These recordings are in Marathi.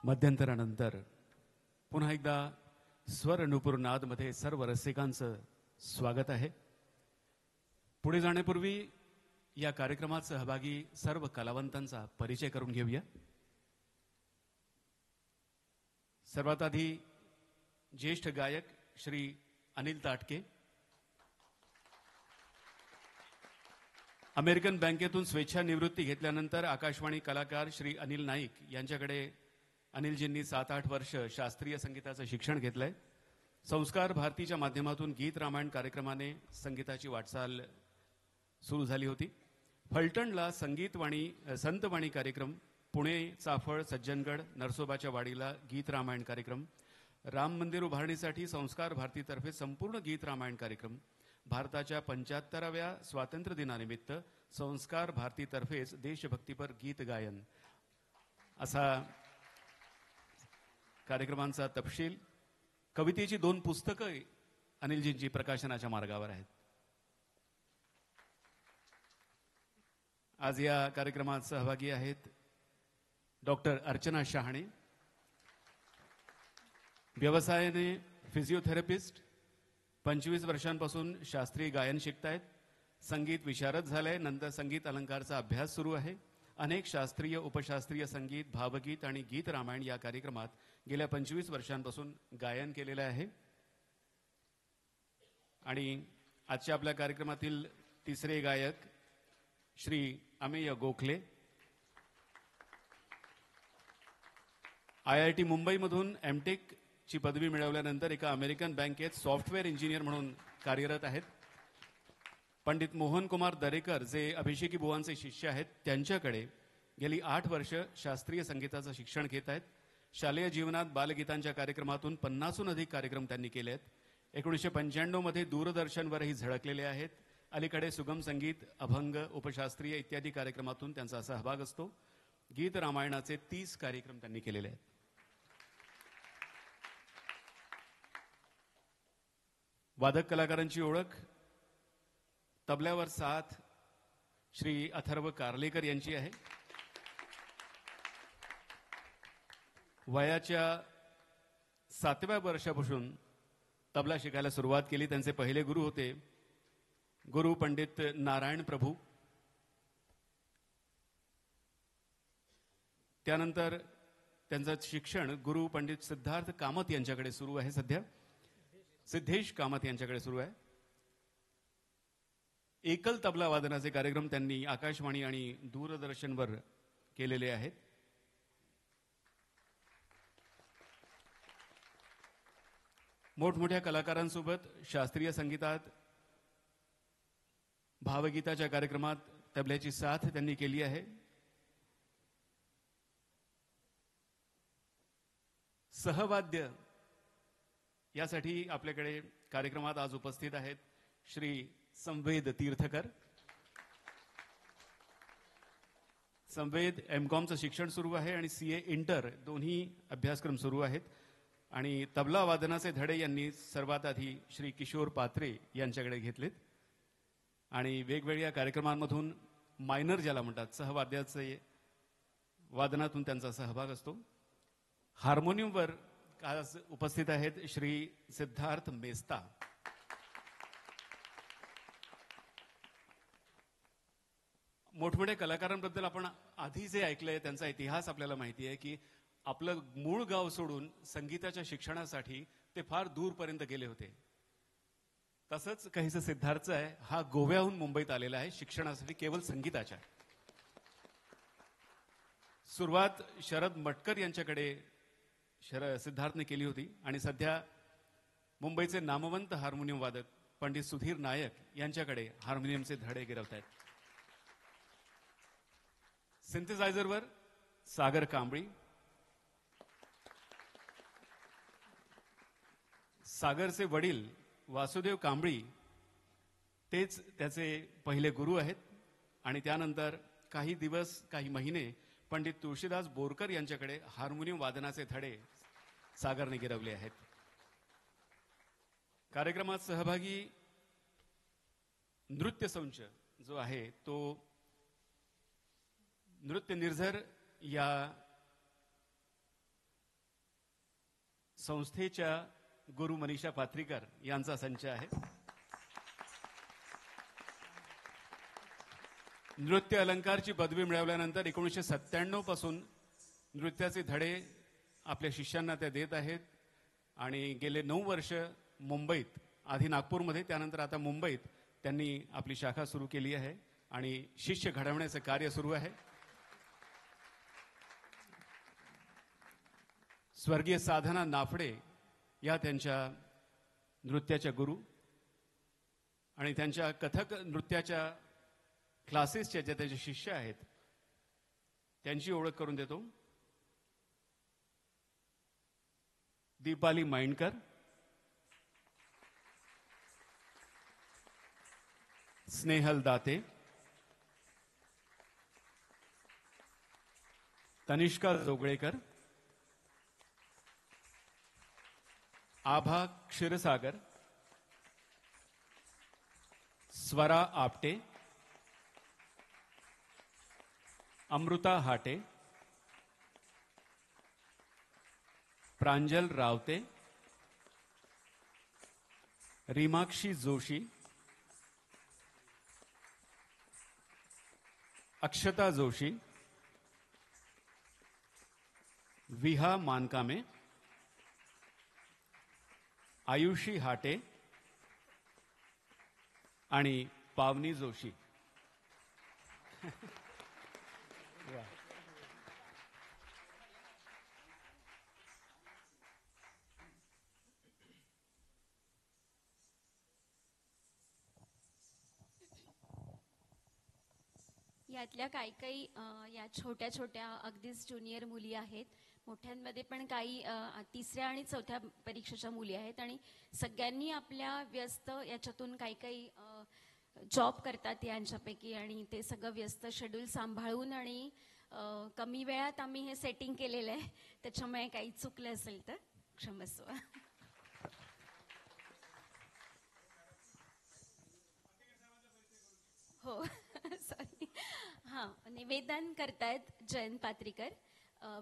मध्यंतरानंतर पुन्हा एकदा स्वर नुपूर नादमध्ये सर्व रसिकांचं स्वागत आहे. पुढे जाण्यापूर्वी या कार्यक्रमात सहभागी सर्व कलावंतांचा परिचय करून घेऊया. सर्वात आधी ज्येष्ठ गायक श्री अनिल ताटके. अमेरिकन बँकेतून स्वेच्छानिवृत्ती घेतल्यानंतर आकाशवाणी कलाकार श्री अनिल नाईक यांच्याकडे अनिलजींनी 7-8 वर्ष शास्त्रीय संगीताचं शिक्षण घेतलंय. संस्कार भारतीच्या माध्यमातून गीत रामायण कार्यक्रमाने संगीताची वाटचाल सुरू झाली होती. फलटणला संतवाणी कार्यक्रम, पुणे, चाफळ, सज्जनगड, नरसोबाच्या वाडीला गीत रामायण कार्यक्रम, राम मंदिर उभारणीसाठी संस्कार भारतीतर्फे संपूर्ण गीत रामायण कार्यक्रम, भारताच्या 75व्या स्वातंत्र्य दिनानिमित्त संस्कार भारतीतर्फेच देशभक्तीपर गीत गायन असा कार्यक्रमांचा तपशील. कवितेची 2 पुस्तकं अनिलजींची प्रकाशनाच्या मार्गावर आहेत. आज या कार्यक्रमात सहभागी आहेत डॉक्टर अर्चना शहाणे. व्यवसायाने फिजिओथेरपिस्ट, 25 वर्षांपासून शास्त्रीय गायन शिकतायत. संगीत विशारद झालंय. नंतर संगीत अलंकारचा अभ्यास सुरू आहे. अनेक शास्त्रीय, उपशास्त्रीय संगीत, भावगीत आणि गीत रामायण या कार्यक्रमात गेल्या 25 वर्षांपासून गायन केलेलं आहे. आणि आजच्या आपल्या कार्यक्रमातील तिसरे गायक श्री अमेय गोखले. IIT मुंबईमधून एमटेक ची पदवी मिळवल्यानंतर एका अमेरिकन बँकेत सॉफ्टवेअर इंजिनियर म्हणून कार्यरत आहेत. पंडित मोहन कुमार दरेकर, जे अभिषेकी बुवांचे शिष्य आहेत, त्यांच्याकडे गेली 8 वर्ष शास्त्रीय संगीताचं शिक्षण घेत आहेत. शालेय जीवनात बालगीतांच्या कार्यक्रमातून 50हून अधिक कार्यक्रम त्यांनी केले आहेत. 1995 मध्ये दूरदर्शनवरही झळकलेले आहेत. अलीकडे सुगम संगीत, अभंग, उपशास्त्रीय इत्यादी कार्यक्रमातून त्यांचा सहभाग असतो. गीत रामायणाचे 30 कार्यक्रम त्यांनी केलेले आहेत. वादक कलाकारांची ओळख: तबल्यावर साथ श्री अथर्व कार्लेकर यांची आहे. वयाच्या 7व्या वर्षापासून तबला शिकायला सुरुवात केली. त्यांचे पहिले गुरु होते गुरु पंडित नारायण प्रभू. त्यानंतर त्यांचं शिक्षण गुरु पंडित सिद्धार्थ कामत यांच्याकडे सुरू आहे. सध्या सिद्धेश कामत यांच्याकडे सुरू आहे. एकल तबला वादनाचे कार्यक्रम त्यांनी आकाशवाणी आणि दूरदर्शनवर केलेले आहेत. मोठमोठ्या कलाकारांसोबत शास्त्रीय संगीतात, भावगीताच्या कार्यक्रमात तबल्याची साथ त्यांनी केली आहे. सहवाद्य यासाठी आपल्याकडे कार्यक्रमात आज उपस्थित आहेत श्री संवेद तीर्थकर. संवेद एमकॉमचं शिक्षण सुरू आहे आणि CA इंटर दोन्ही अभ्यासक्रम सुरू आहेत. आणि तबला वादनाचे धडे यांनी सर्वात आधी श्री किशोर पात्रे यांच्याकडे घेतलेत. आणि वेगवेगळ्या कार्यक्रमांमधून मायनर ज्याला म्हणतात, सहवाद्याचे वादनातून त्यांचा सहभाग असतो. हार्मोनियमवर आज उपस्थित आहेत श्री सिद्धार्थ मेस्ता. मोठमोठ्या कलाकारांबद्दल आपण आधी जे ऐकलंय त्यांचा इतिहास आपल्याला माहिती आहे की आपलं मूळ गाव सोडून संगीताच्या शिक्षणासाठी ते फार दूरपर्यंत गेले होते. तसंच काहीसं सिद्धार्थचं आहे. हा गोव्याहून मुंबईत आलेला आहे शिक्षणासाठी, केवळ संगीताच्या. सुरुवात शरद मटकर यांच्याकडे सिद्धार्थने केली होती आणि सध्या मुंबईचे नामवंत हार्मोनियम वादक पंडित सुधीर नायक यांच्याकडे हार्मोनियमचे धडे गिरवत आहेत. सिंथेसायझरवर सागर कांबळी. सागरचे वडील वासुदेव कांबळी तेच त्याचे पहिले गुरु आहेत. आणि त्यानंतर काही दिवस, काही महिने पंडित तुळशीदास बोरकर यांच्याकडे हार्मोनियम वादनाचे धडे सागरने गिरवले आहेत. कार्यक्रमात सहभागी नृत्य संच जो आहे तो नृत्य निर्झर या संस्थेच्या गुरु मनीषा पात्रीकर यांचा संच आहे. नृत्य अलंकारची पदवी मिळवल्यानंतर 1997 पासून नृत्याचे धडे आपल्या शिष्यांना त्या देत आहेत आणि गेले 9 वर्ष मुंबईत, आधी नागपूरमध्ये, त्यानंतर आता मुंबईत त्यांनी आपली शाखा सुरू केली आहे आणि शिष्य घडवण्याचे कार्य सुरू आहे. स्वर्गीय साधना नाफडे या त्यांच्या नृत्याच्या गुरु आणि त्यांच्या कथक नृत्याच्या क्लासेसच्या ज्या त्याचे शिष्य आहेत त्यांची ओळख करून देतो. दीपाली माइंडकर, स्नेहल दाते, तनिष्का जोगळेकर, आभा क्षीरसागर, स्वरा आपटे, अमृता हाटे, प्रांजल रावते, रीमाक्षी जोशी, अक्षता जोशी, विहा मानकामे, आयुषी हाटे आणि पावनी जोशी. यातल्या काही या छोट्या छोट्या अगदीच ज्युनियर मुली आहेत. मोठ्यांमध्ये पण काही 3ऱ्या आणि 4थ्या परीक्षेच्या मुली आहेत आणि सगळ्यांनी आपल्या व्यस्त याच्यातून काही जॉब करतात यांच्यापैकी आणि ते सगळं व्यस्त शेड्यूल सांभाळून आणि कमी वेळात आम्ही हे सेटिंग केलेलं आहे. त्याच्यामुळे काही चुकलं असेल तर क्षमस्व. हो सॉरी. हां, निवेदन करतायत जयंत पात्रीकर.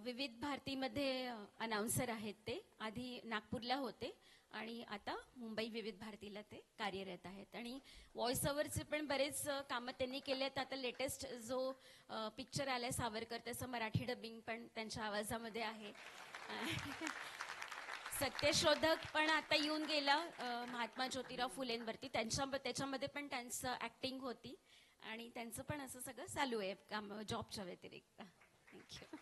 विविध भारतीमध्ये अनाउन्सर आहेत. ते आधी नागपूरला होते आणि आता मुंबई विविध भारतीला ते कार्यरत आहेत आणि व्हॉइस ओव्हरचे पण बरेच कामं त्यांनी केले आहेत. आता लेटेस्ट जो पिक्चर आलाय सावरकर त्याचं मराठी डबिंग पण त्यांच्या आवाजामध्ये आहे. सत्यशोधक पण आता येऊन गेला महात्मा ज्योतिराव फुलेंवरती, त्याच्यामध्ये पण त्यांचं ऍक्टिंग होती आणि त्यांचं पण असं सगळं चालू आहे काम जॉबच्या व्यतिरिक्त. थँक्यू.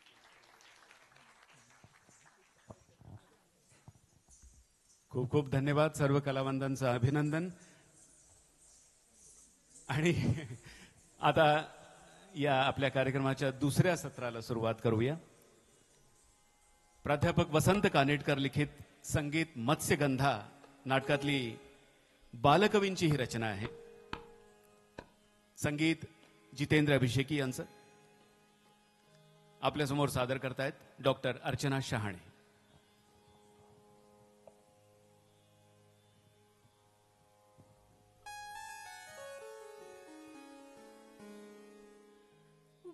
खूप खूप धन्यवाद. सर्व कलावंतांचं अभिनंदन. आणि आता या आपल्या कार्यक्रमाच्या दुसऱ्या सत्राला सुरुवात करूया. प्राध्यापक वसंत कानेटकर लिखित संगीत मत्स्यगंधा नाटकातली बालकवींची ही रचना आहे. संगीत जितेंद्र अभिषेकी यांचं. आपल्यासमोर सादर करतायत डॉक्टर अर्चना शहाणे.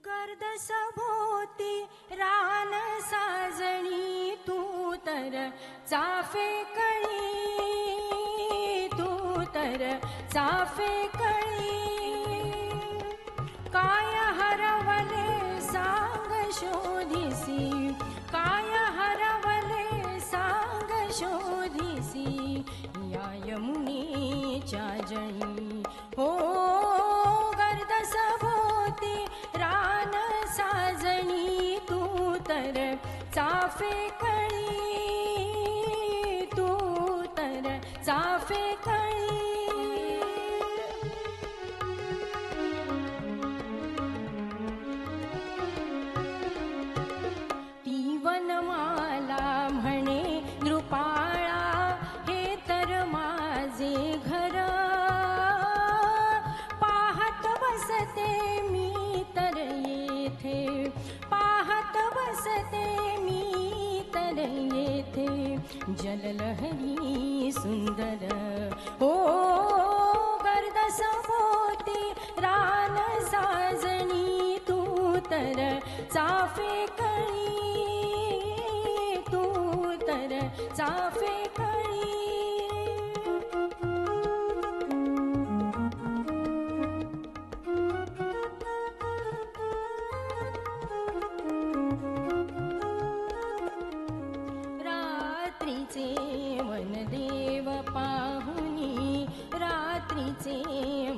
गर्द सभोवती रान साजणी, तू तर चाफे कळी, तू तर चाफे कळी. काय हरवले सांग शोधिसी, काय हरवले सांग शोधिसी. या यमुनेच्या जळी हो गर्द सभोवती रान साजणी, तू तर चाफे कळी, तू तर चाफे कळी. ती वनमाला म्हणे नृपाळा, हे तर माझे घर. पाहत बसते मी तर येथे, पाहत बसते मी तर येथे. जललहरी सुंदर हो गर्द सभोवती रान साजणी, तू तर चाफे कळी, तू तर चाफे कळी. रात्रीचे वनदेव पाहुनी, रात्रीचे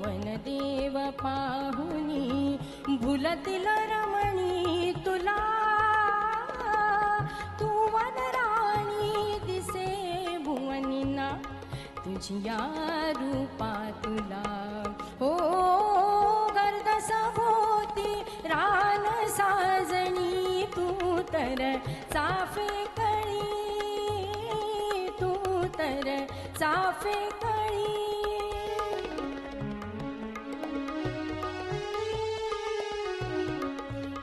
वनदेव पाहुनी, भुलतील रमणी तुला, तू वनराणी दिसे भुवनीना, तुझिया रूपा तुला. हो गर्द सभोवती रान साजणी, तू तर चाफे कळी, तू तर चाफे कळी.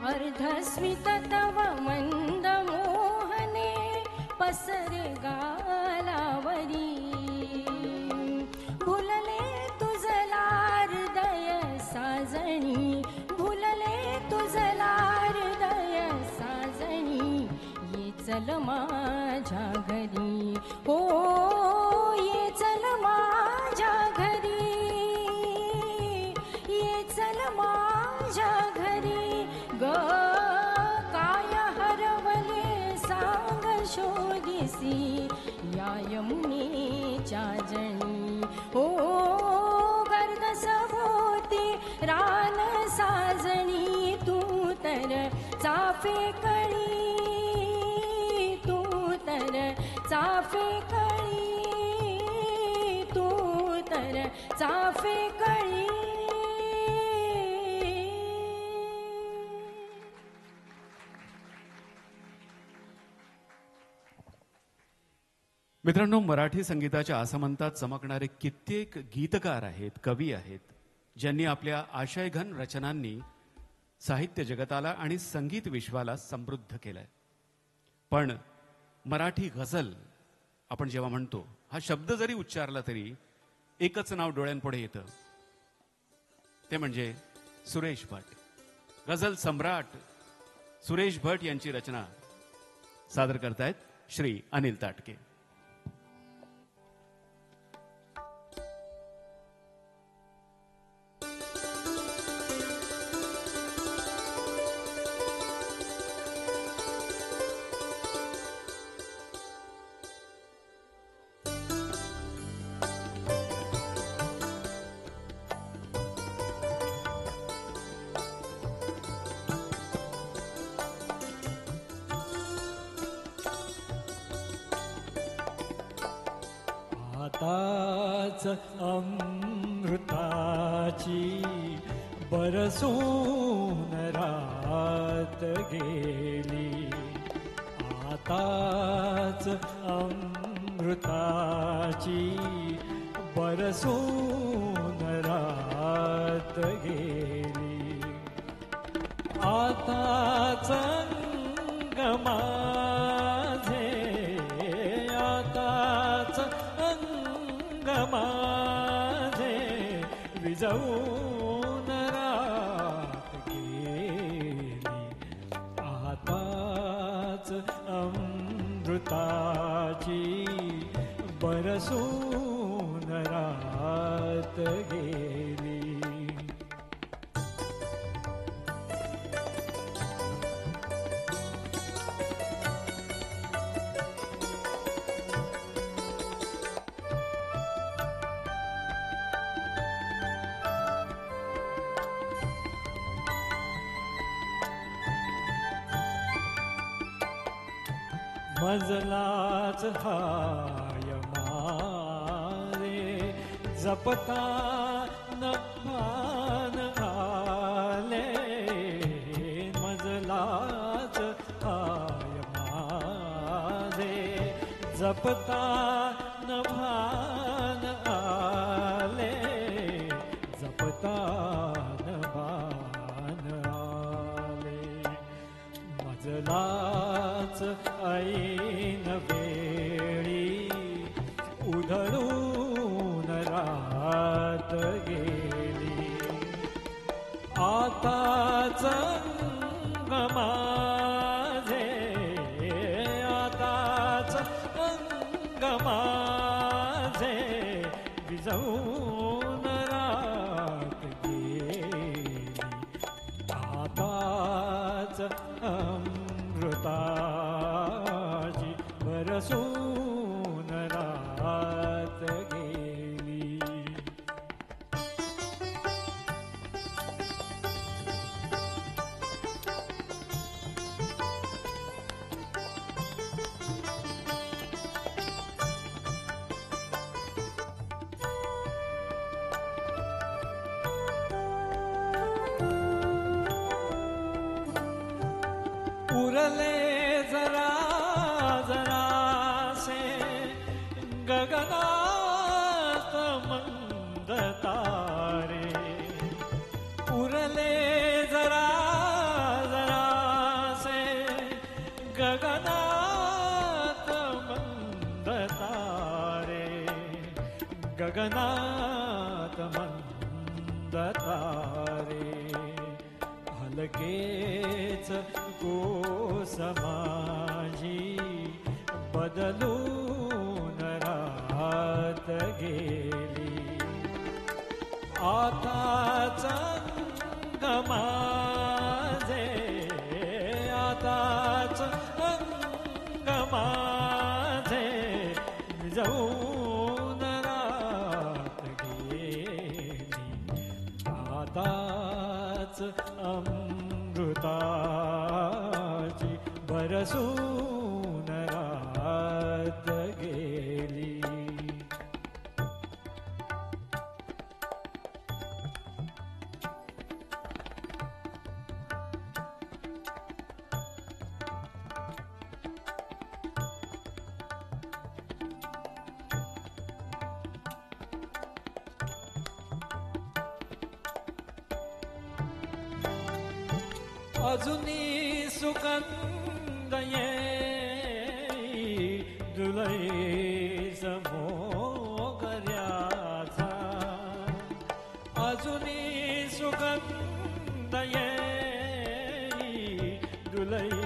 अर्धस्मित तव मंद मोहने पसर गालावरी, भुलले तुझला हृदय साजणी, भुलले तुझला हृदय साजणी. ये चल माझ्या घरी, हो ये चल माझ्या घरी, ये चल माझ्या घरी. ग काय हरवले सांग शोधिसी, या यमुनेच्या जणी. हो गर्द सभोवती रान साजणी, तू तर चाफे कळी, तू तर चाफे कळी, तू तर चाफे कळी. मित्रांनो, मराठी संगीताच्या आसमंतात चमकणारे कित्येक गीतकार आहेत, कवी आहेत, ज्यांनी आपल्या आशयघन रचनांनी साहित्य जगताला आणि संगीत विश्वाला समृद्ध केलंय. पण मराठी गझल आपण जेव्हा म्हणतो, हा शब्द जरी उच्चारला तरी एकच नाव डोळ्यांपुढे येतं, ते म्हणजे सुरेश भट. गझल सम्राट सुरेश भट यांची रचना सादर करतायत श्री अनिल ताटके. आताच अमृताची बरसून रात गेली, आताच अमृताची बरसून रात गेली. आताच अंग माझे, आताच अंग माझे विजवून रात गेली. आताच अमृताची बरसून रात गेली. मजलाच हाय मारे जपता न भान आले, मजलाच हाय मारे जपता न भान आले, जपता न भान आले. मजलाच ऐन वेळी उधळून रात गेली. आताच अंग माझे, आताच अंग आताच अमृताची बरसून रात गेली. उरले जरा जरासे गगनात मंद तारे. उरले जरा जरासे गगनात मंद तारे. गगनात मंद तारे. हलकेच कोसमाजी बदलून रात गेली. आताच अंग माझे आताच अंग माझे जाऊन रात गेली. आताच अमृताची बरसून रात गेली. अजुनी सुगंध येई दुलई मोगऱ्याचा. अजुनी सुगंध येई दुलई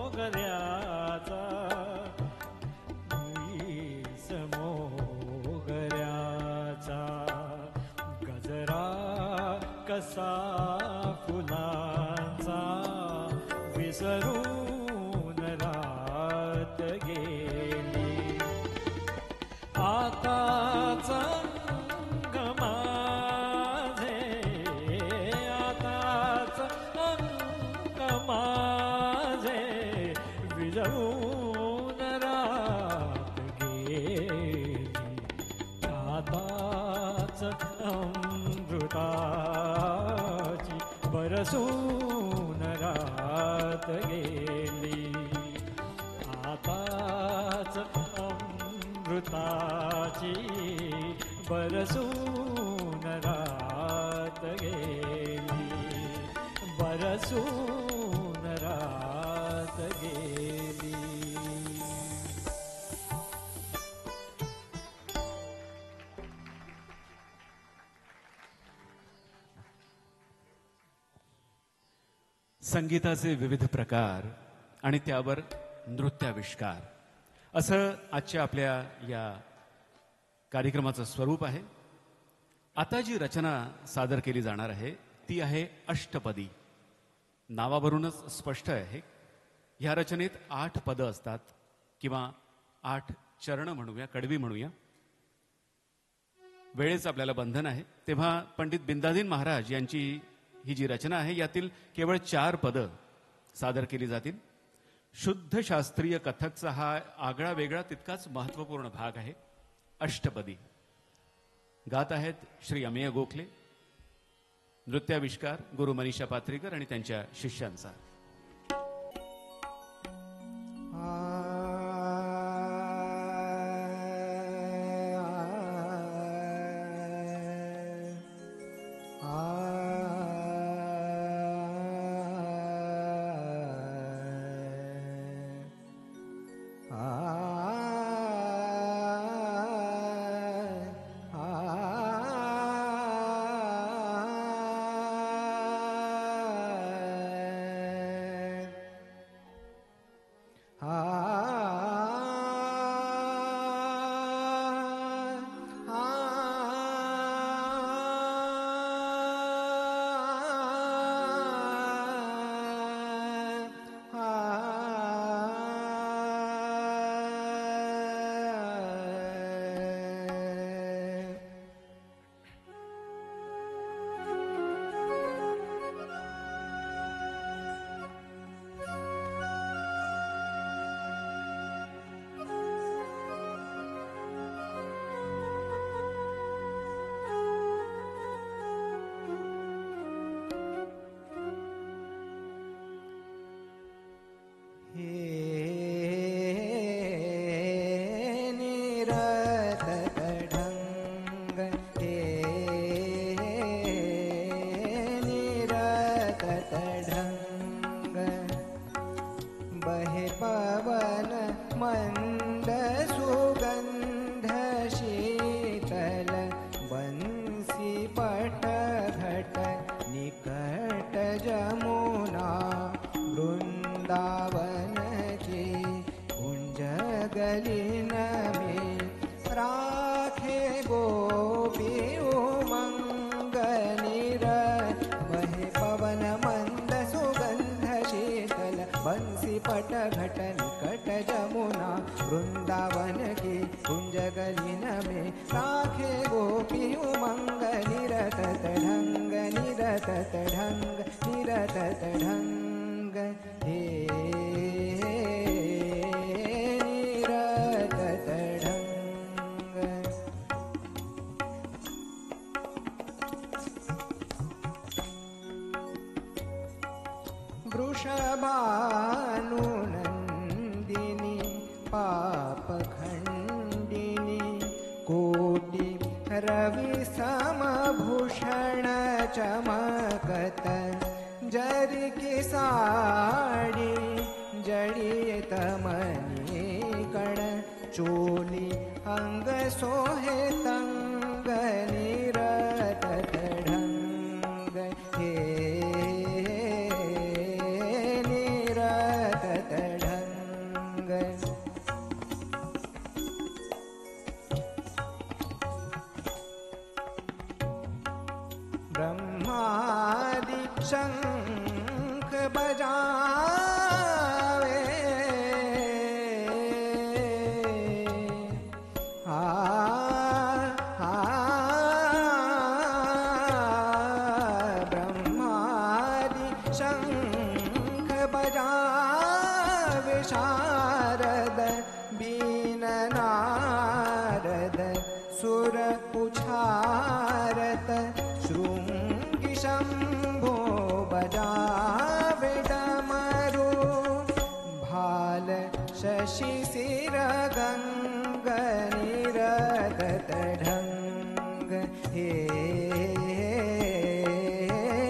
मोगऱ्याचा. मोगऱ्याचा गजरा कसा फुलांचा विसरून रात गेली. आताच अंग माझे आताच अंग माझे विजवून रात गेली. आताच अमृताची बरसून रात गेली. आताच अमृताची बरसून रात गेली. बरसून रात गेली. संगीताचे विविध प्रकार आणि त्यावर नृत्याविष्कार असं आजच्या आपल्या या कार्यक्रमाचं स्वरूप आहे. आता जी रचना सादर केली जाणार आहे ती आहे अष्टपदी. नावावरूनच स्पष्ट आहे. ह्या रचनेत 8 पदं असतात किंवा 8 चरण म्हणूया, कडवी म्हणूया. वेळेचं आपल्याला बंधन आहे तेव्हा पंडित बिंदादीन महाराज यांची ही जी रचना आहे यातील केवळ 4 पदं सादर केली जातील. शुद्ध शास्त्रीय कथकचा हा आगळा वेगळा तितकाच महत्वपूर्ण भाग आहे. अष्टपदी गात आहेत श्री अमेय गोखले. नृत्याविष्कार गुरु मनीषा पात्रीकर आणि त्यांच्या शिष्यांचा. पट घट निकट जमुना वृंदावन की कुंज गलिन में राखे गोपी उमंग निरत बहे पवन मंद सुगंध शीतल बंसी पट घट निकट जमुना वृंदावन की कुंज गलिन में राखे गोपी उमंग निरतत ढंग निरतत ढंग निरतत ढंग हे निरतत ढंग। वृषभानुनन्दिनी पापखण्डिनी कोटि रवि समभूषण चमकत जरी की साड़ी जड़ित मणि कण चोली अंग सोहे तंग निरतत ढंग हे निरतत ढंग। ब्रह्मादि शंख बजावे ब्रह्मादि शंख बजावे शारद बीन नारद सुर उछारत शृंगी शंभो बजावे डमरू भाल शशि सिर गंग निरतत ढंग हे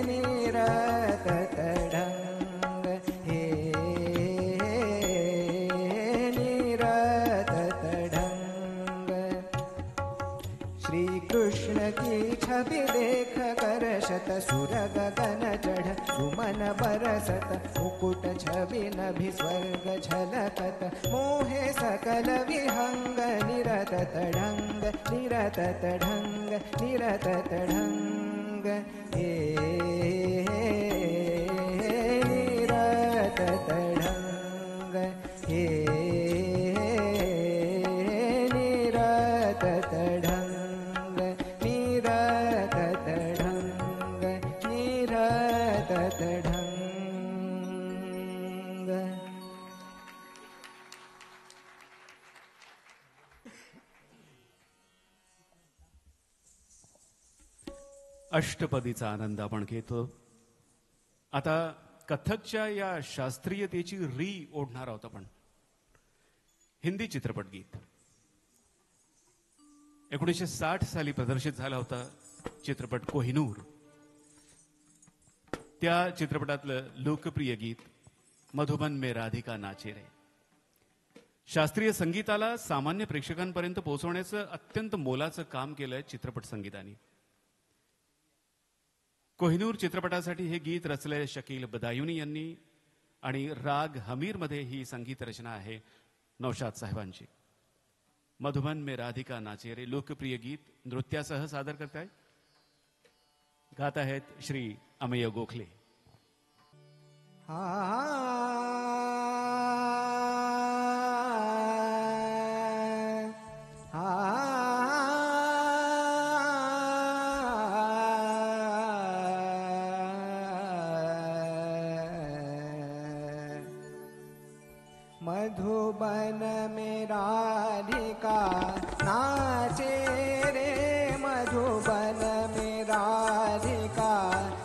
निरतत ढंग हे निरतत ढंग। श्री कृष्ण की छवि देख कर शत सुर गगन चढ़ सुमन बरसत मुकुट छवि नभि स्वर्ग झलकत मोहे सकल विहंग निरतत ढंग निरतत ढंग निरतत ढंग हे निरतत ढंग हे निरतत ढंग निरतत ढंग निरतत ढंग। अष्टपदीचा आनंद आपण घेतो. आता कथकच्या या शास्त्रीयतेची री ओढणार आहोत आपण. हिंदी चित्रपट गीत 1960 साली प्रदर्शित झाला होता चित्रपट कोहिनूर. त्या चित्रपटातलं लोकप्रिय गीत मधुबन में राधिका नाचे रे. शास्त्रीय संगीताला सामान्य प्रेक्षकांपर्यंत पोहोचवण्याचं अत्यंत मोलाचं काम केलंय चित्रपट संगीताने. कोहिनूर चित्रपटासाठी हे गीत रचले शकील बदायुनी यांनी आणि राग हमीर मध्ये ही संगीत रचना आहे नौशाद साहेबांची. मधुबन में राधिका नाचे रे लोकप्रिय गीत नृत्यासह सादर करतायत. गात आहेत श्री अमेय गोखले. मधुबन में राधिका नाचे रे मधुबन में राधिका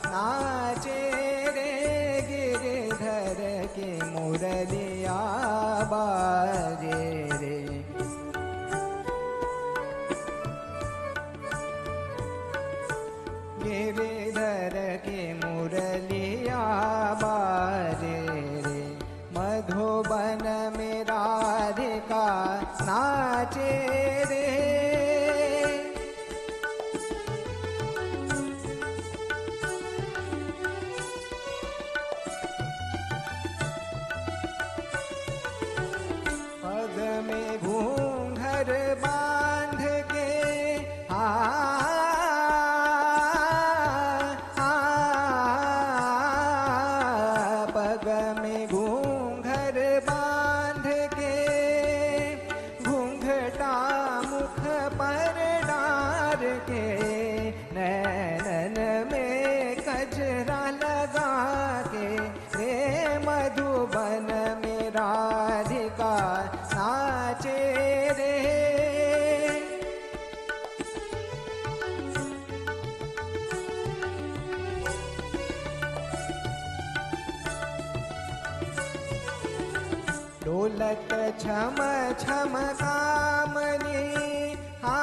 नाचे रे गिरिधर के मुरलिया बाजे रे. गिरिधर के मुरलिया बाजे रे मधुबन में राधिका नाचे रे. डोलत छम छम कामनी हा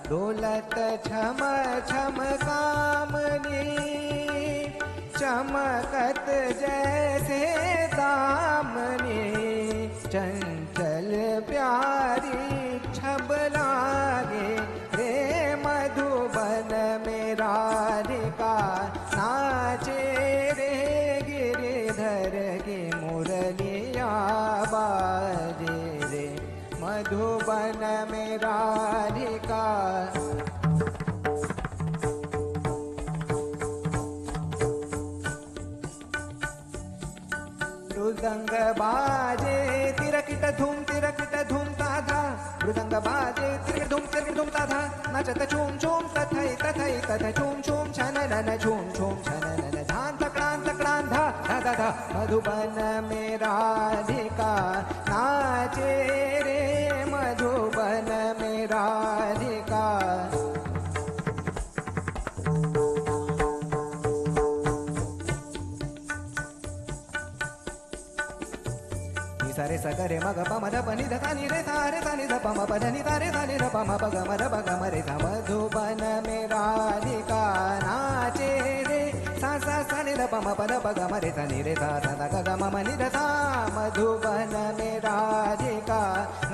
डोलत छम छम कामनी चमकत जैसे दामनी चंचल प्यारी छब लागे रे मधुबन में राधिका नाचे रे गिरिधर की मुरलिया बाजे रे मधुबन में राधिका मृदंग बाजे तिरकिट धूम ताधा मृदंग बाजे तिरकिट धूम ताधा नचत छूम छूम तथै तथै तथ छूम छूम छननन छूम छूम छननन धान तकड़ान धा धा धा धा मधुबन में राधिका नाचे रे मधुबन में राधिका सारे सगरे मग पम ध पनि ध ता नि रे सा रे सा नि ध पम प ध नि ता रे सा नि ध पम प ग म ध प ग म रे सा मधुबन में राधिका नाचे रे सा सा सा नि ध पम प ध प ग म रे सा नि रे सा सा ध ग ग म म नि ध सा मधुबन में राधिका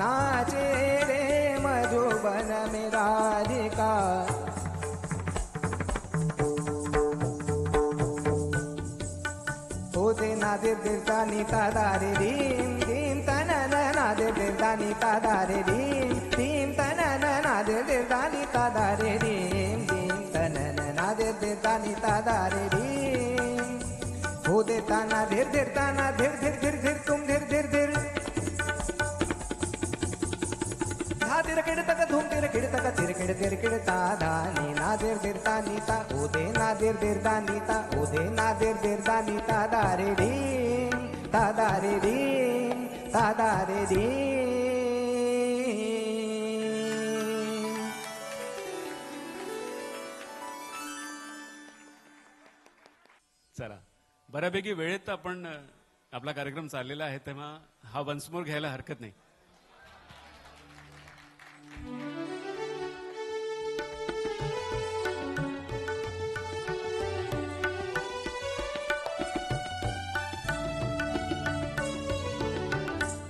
नाचे रे मधुबन में राधिका ओदे नादिर दिरता नीता दारे दीम दीम तनन नादिर दिरता नीता दारे दीम दीम तनन नादिर दिरता नीता दारे दीम दीम तनन नादिर दिरता नीता दारे दीम ओदे ताना धीर धीर ताना धीर धीर धीर धीर तुम धीर धीर धीर धा धीर किड़ तक धूम धीर किड़ तक धीर किड़ ता धा नी नादिर दिरता नीता ओदे नादिर दिरता नीता ओदे नादिर दिरता नीता दारे दीम ता दारे दीम ता दारे दीम चला बऱ्यापैकी वेळेत आपण आपला कार्यक्रम चाललेला आहे तेव्हा हा वन्समोर घ्यायला हरकत नाही.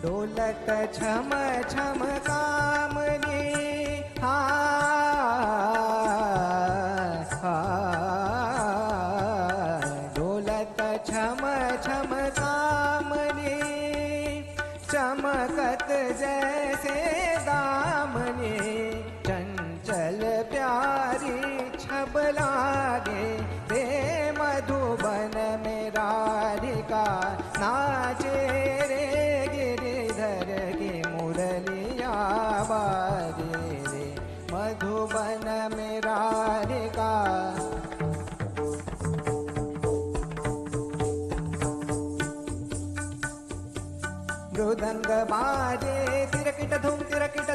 डोलत छम छम कामनी हा डोलत छम छम कामनी चमकत जैसे दामनी चंचल प्यारी छब लागे रे मधुबन में राधिका नाचे रे गिरिधर की मुरलिया बाजे रे मधुबन में राधिका मृदंग बाजे तिरकिट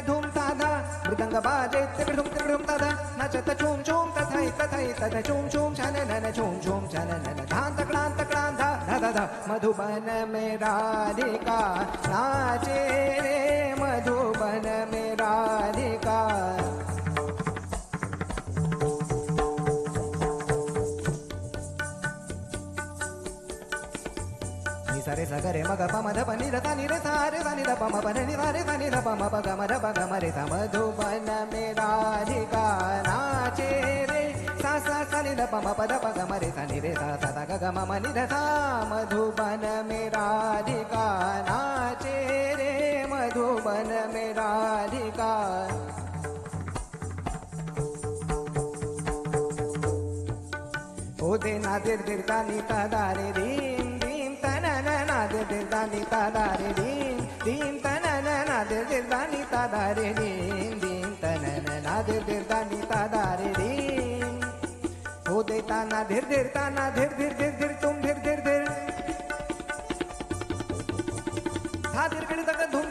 धूम ताधा मृदंग बाजे तिरकिट धूम ताधा नचत छूम छूम तथै तथै तथ छूम छूम छननन छूम छूम छननन धान तकड़ान धा धा धा धा मधुबन में राधिका नाचे रे मधुबन में राधिका सारे सगरे मग पम ध पनि ध ता नि रे सा रे सा नि ध पम प ध नि ता रे सा नि ध पम प ग म ध प ग म रे सा मधुबन में राधिका नाचे रे सा सा सा नि ध पम प ध प ग म रे सा नि रे सा सा ध ग ग म म नि ध सा मधुबन में राधिका नाचे रे मधुबन में राधिका ओदे नादिर दिरता नीता दारे दीम दीम तनन नादिर दिरता नीता दारे दीम दीम तनन नादिर दिरता नीता दारे दीम दीम तनन नादिर दिरता नीता दारे दीम ओदे ताना धीर धीर ताना धीर धीर धीर धीर तुम धीर धीर धीर धा धीर किड़ तक धूम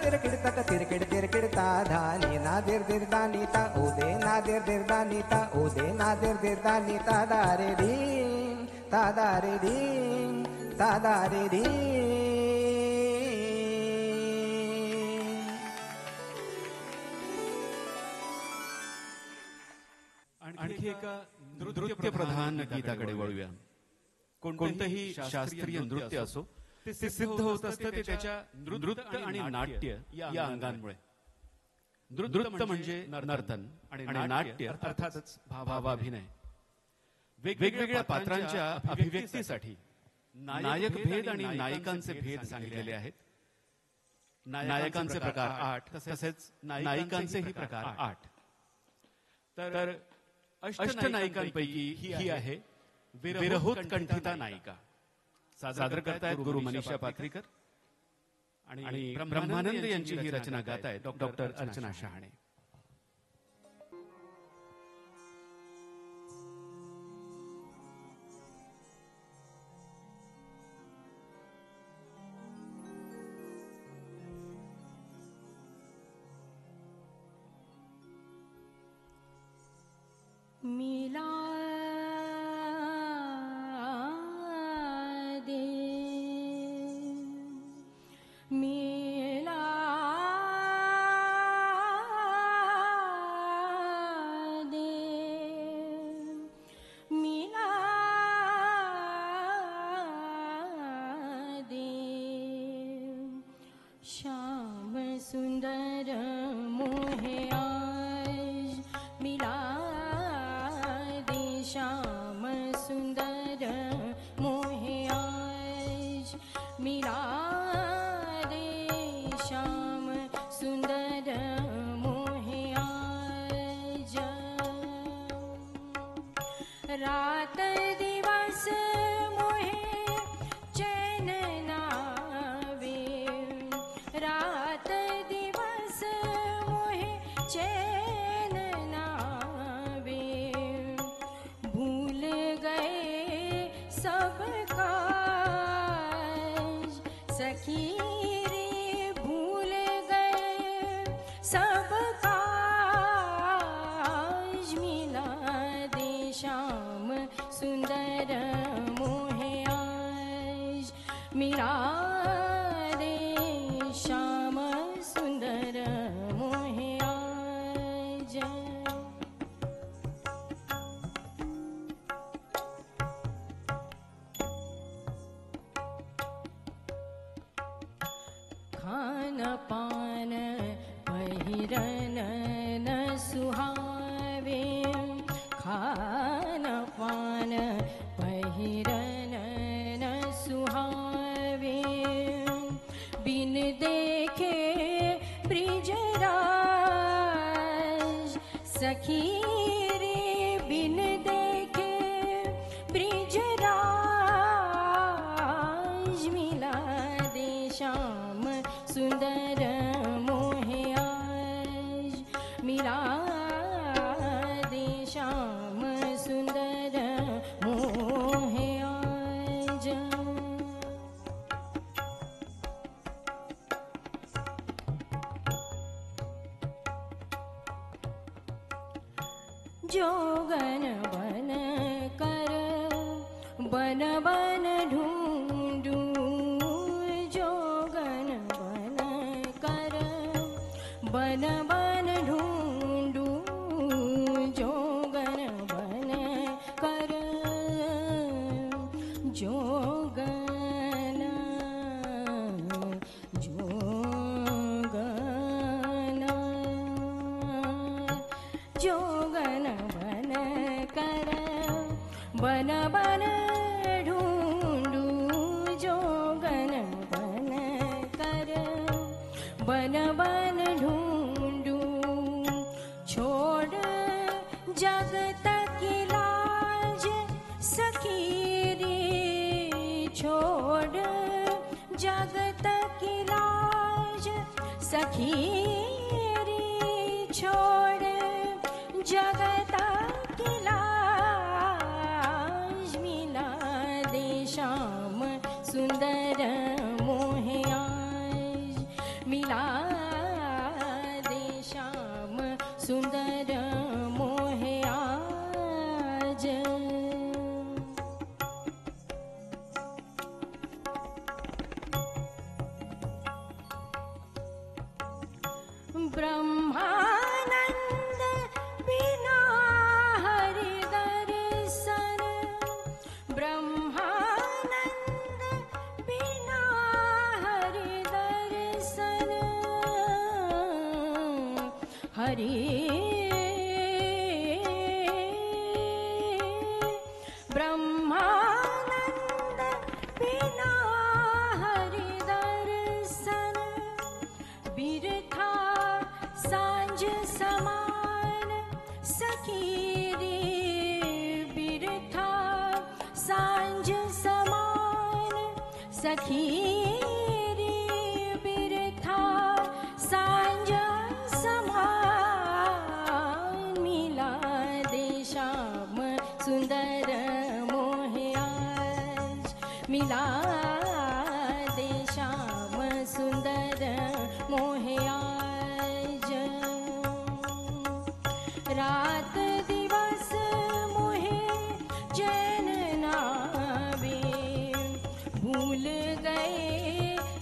तिर किड़ ता धा नी नादिर दिरता नीता ओदे नादिर दिरता नीता ओदे नादिर दिरता नीता दारे दीम तादारे दीन तादारे दीन. आणखी एका नृत्य प्रधान गीताकडे वळूया. कोणतंही शास्त्रीय नृत्य असो ते सिद्ध होत असतं ते त्याच्या नृत्य आणि नाट्य या अंगांमुळे. नृत्य म्हणजे नर्तन आणि नाट्य अर्थातच भावाभिनय. वेगवेगळ्या पात्रांच्या अभिव्यक्तीसाठी नायक भेद आणि नायिकांचे भेद सांगितलेले आहेत. नायकांचे प्रकार 8 तसेच नायिकांचेही प्रकार 8. तर अष्टनायिकांपैकी ही आहे विरहोत्कंठिता नायिका. सादर करतायत गुरु मनीषा पात्रीकर आणि ब्रह्मानंद यांची ही रचना गातायत डॉक्टर अर्चना शहाणे. मिला दे मिला दे मिला दे श्याम सुंदर मोहे आज मिला श्याम सुंदर मोहे आज मिला दे श्याम सुंदर मोहे आज. रात दिवस मोहे चैन नावे रात दिवस मोहे चैन नावे भूल गए सब काज सखी रे भूल गए सब काज मिला दे श्याम सुंदर मोहे आज मिला दे श्याम सुंदर मोहे आज. खान पान पहिरन न सुहावे खान पान पहिरन न सुहावे बिन देखे ब्रिजराज सखी रे बिन देखे ब्रिजराज मिला दे श्याम सुंदर मोहे आज मिला दे श्याम सुंदर मोहे आज. जोगन बन कर बन बन ढूंढू जोगन बन कर बन बन ढूंढू जोगन बन कर जोगन जोगन जोगन बन कर बन बन ढूंढू जोगन बन कर बन बन ढूंढू छोड़ जगत की लाज सखी रे छोड़ जगत की लाज सखी रे छोड़ जगत की लाज मिला दे श्याम सुंदर मोहे आज मिला दे श्याम सुंदर मोहे आज. ब्रह्मानंद बिना हरि दर्शन ब्रह्मानंद बिना हरि दर्शन हरि ब्रह्मानंद बिना हरि दर्शन बिरथा सांझ समान सखी रे बिरथा सांझ समान सखी रे बिरथा सांझ समान मिला दे श्याम सुंदर मोहे आज मिला दे श्याम सुंदर मोहे आज रात दिवस मोहे चैन नावे भूल गए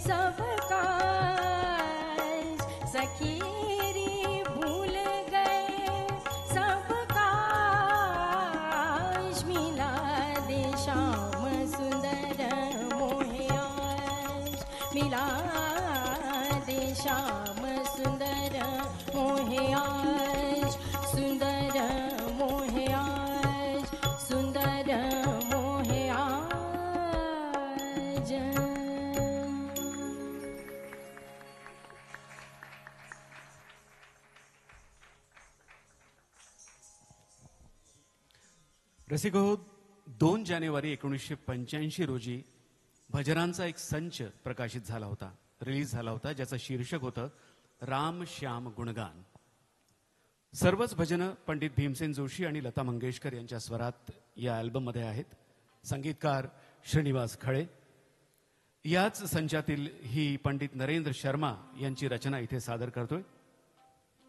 सब काज सखी रे भूल गए सब काज मिला दे श्याम सुंदर मोहे आज मिला दे श्याम सुंदर मोहे आज सुंदर मोहे आज सुंदर मोहे आज रसिको, 2 जानेवारी 1985 रोजी भजनांचा एक संच प्रकाशित झाला होता, रिलीज झाला होता, ज्याचं शीर्षक होतं राम श्याम गुणगान. सर्वच भजनं पंडित भीमसेन जोशी आणि लता मंगेशकर यांच्या स्वरात या अल्बममध्ये आहेत. संगीतकार श्रीनिवास खळे. याच संचातील ही पंडित नरेंद्र शर्मा यांची रचना इथे सादर करतोय.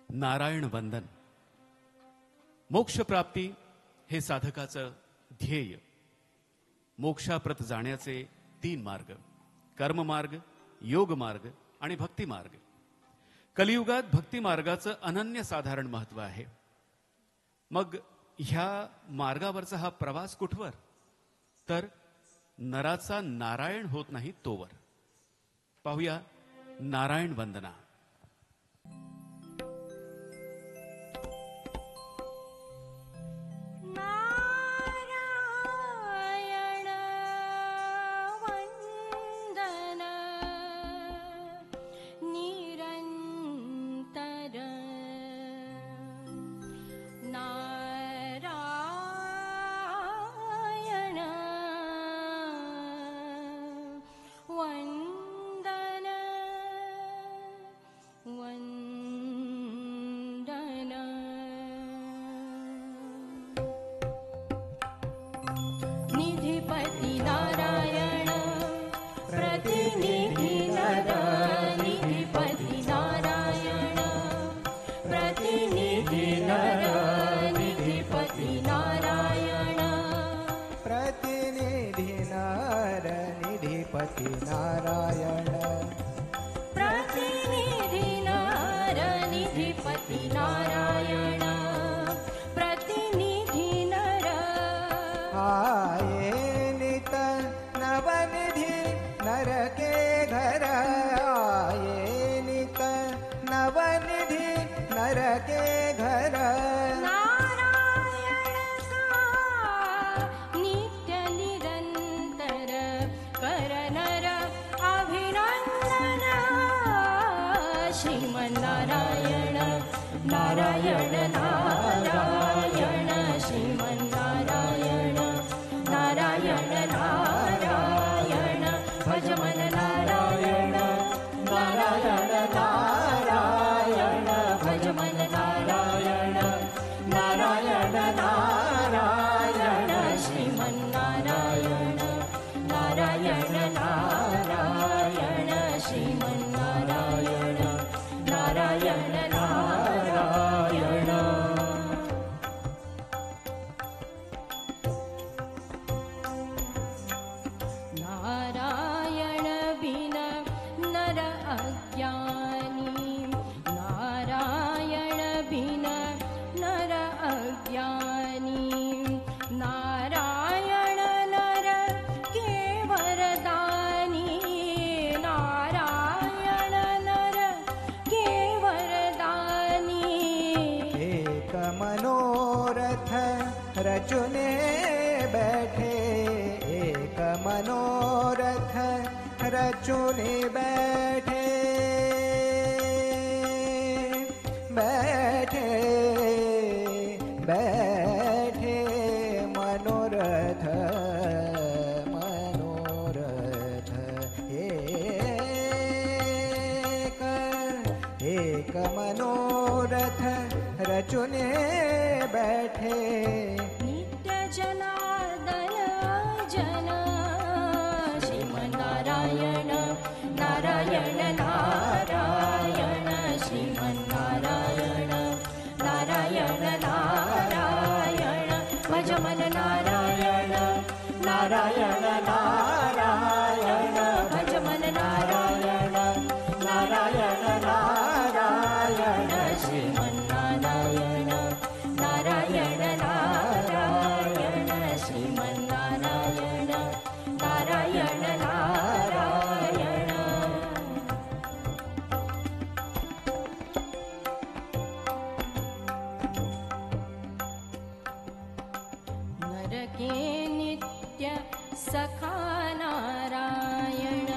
नारायण वंदन. मोक्षप्राप्ती हे साधकाचं ध्येय. मोक्षाप्रत जाण्याचे 3 मार्ग: कर्ममार्ग, योगमार्ग आणि भक्तिमार्ग. कलियुगात भक्ती मार्गाचं अनन्यसाधारण महत्व आहे. मग ह्या मार्गावरचा हा प्रवास कुठवर? तर नराचा नारायण होत नाही तोवर. पाहूया नारायण वंदना. नारायण वंदन निरंतर नारायण वंदन वंदन निधिपति नारायण प्रतिनिधि नर निधिपति नारायण प्रतिनिधि नर निधिपति नारायण प्रतिनिधि नर निधिपति नारायण प्रतिनिधि नर निधिपति नारायण प्रतिनिधि नर आए नित नवनिधि नर के घर आए नित नवनिधि नर के घर नारायण का नित्य निरंतर कर नर अभिनंदन श्रीमन्नारायण नारायण नारायण श्रीमन्नारायण नारायण नारायण भजमन नारायण नारायण नारायण भजमन नारायण नारायण नारायण श्रीमन्नारायण नारायण नारायण श्रीमन्नारायण नारायण नारायण एक मनोरथ रचुने बैठे एक मनोरथ रचुने बैठे बैठे बैठे मनोरथ मनोरथ एक मनोरथ रचुने बैठे नित्य जनार्दन जन श्रीमन्नारायण नारायण नारायण श्रीमन्नारायण नारायण नारायण भज मन नारायण नारायण नारायण भज मन नारायण नारायण नारायण श्रीमन्नारायण नारायण नारायण श्रीमन्नारायण नारायण नारायण नरके नित्य सखा नारायण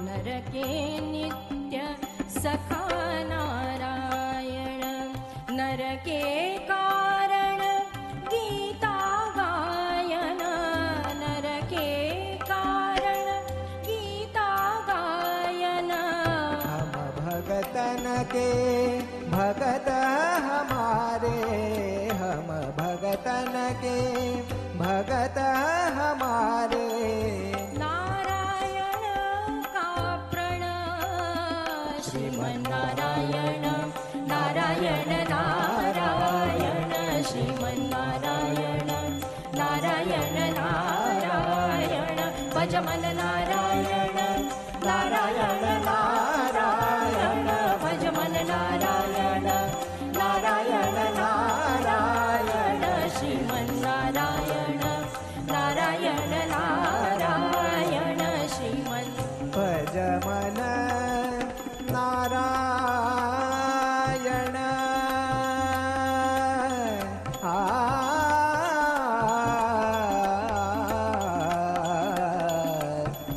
नरके नित्य सखा नारायण नरके कारण गीता गायन नरके कारण गीता गायन हम भगतन के भगत हमारे हम भगतन के भगत हमारे नारायण का प्रण श्रीमन्नारायण नारायण नारायण श्रीमन्नारायण नारायण नारायण भज मन नारायण नारायण नारायण भज मन नारायण नारायण नारायण श्रीमन्नारायण नारायण नारायण श्रीमन् भज मन नारायण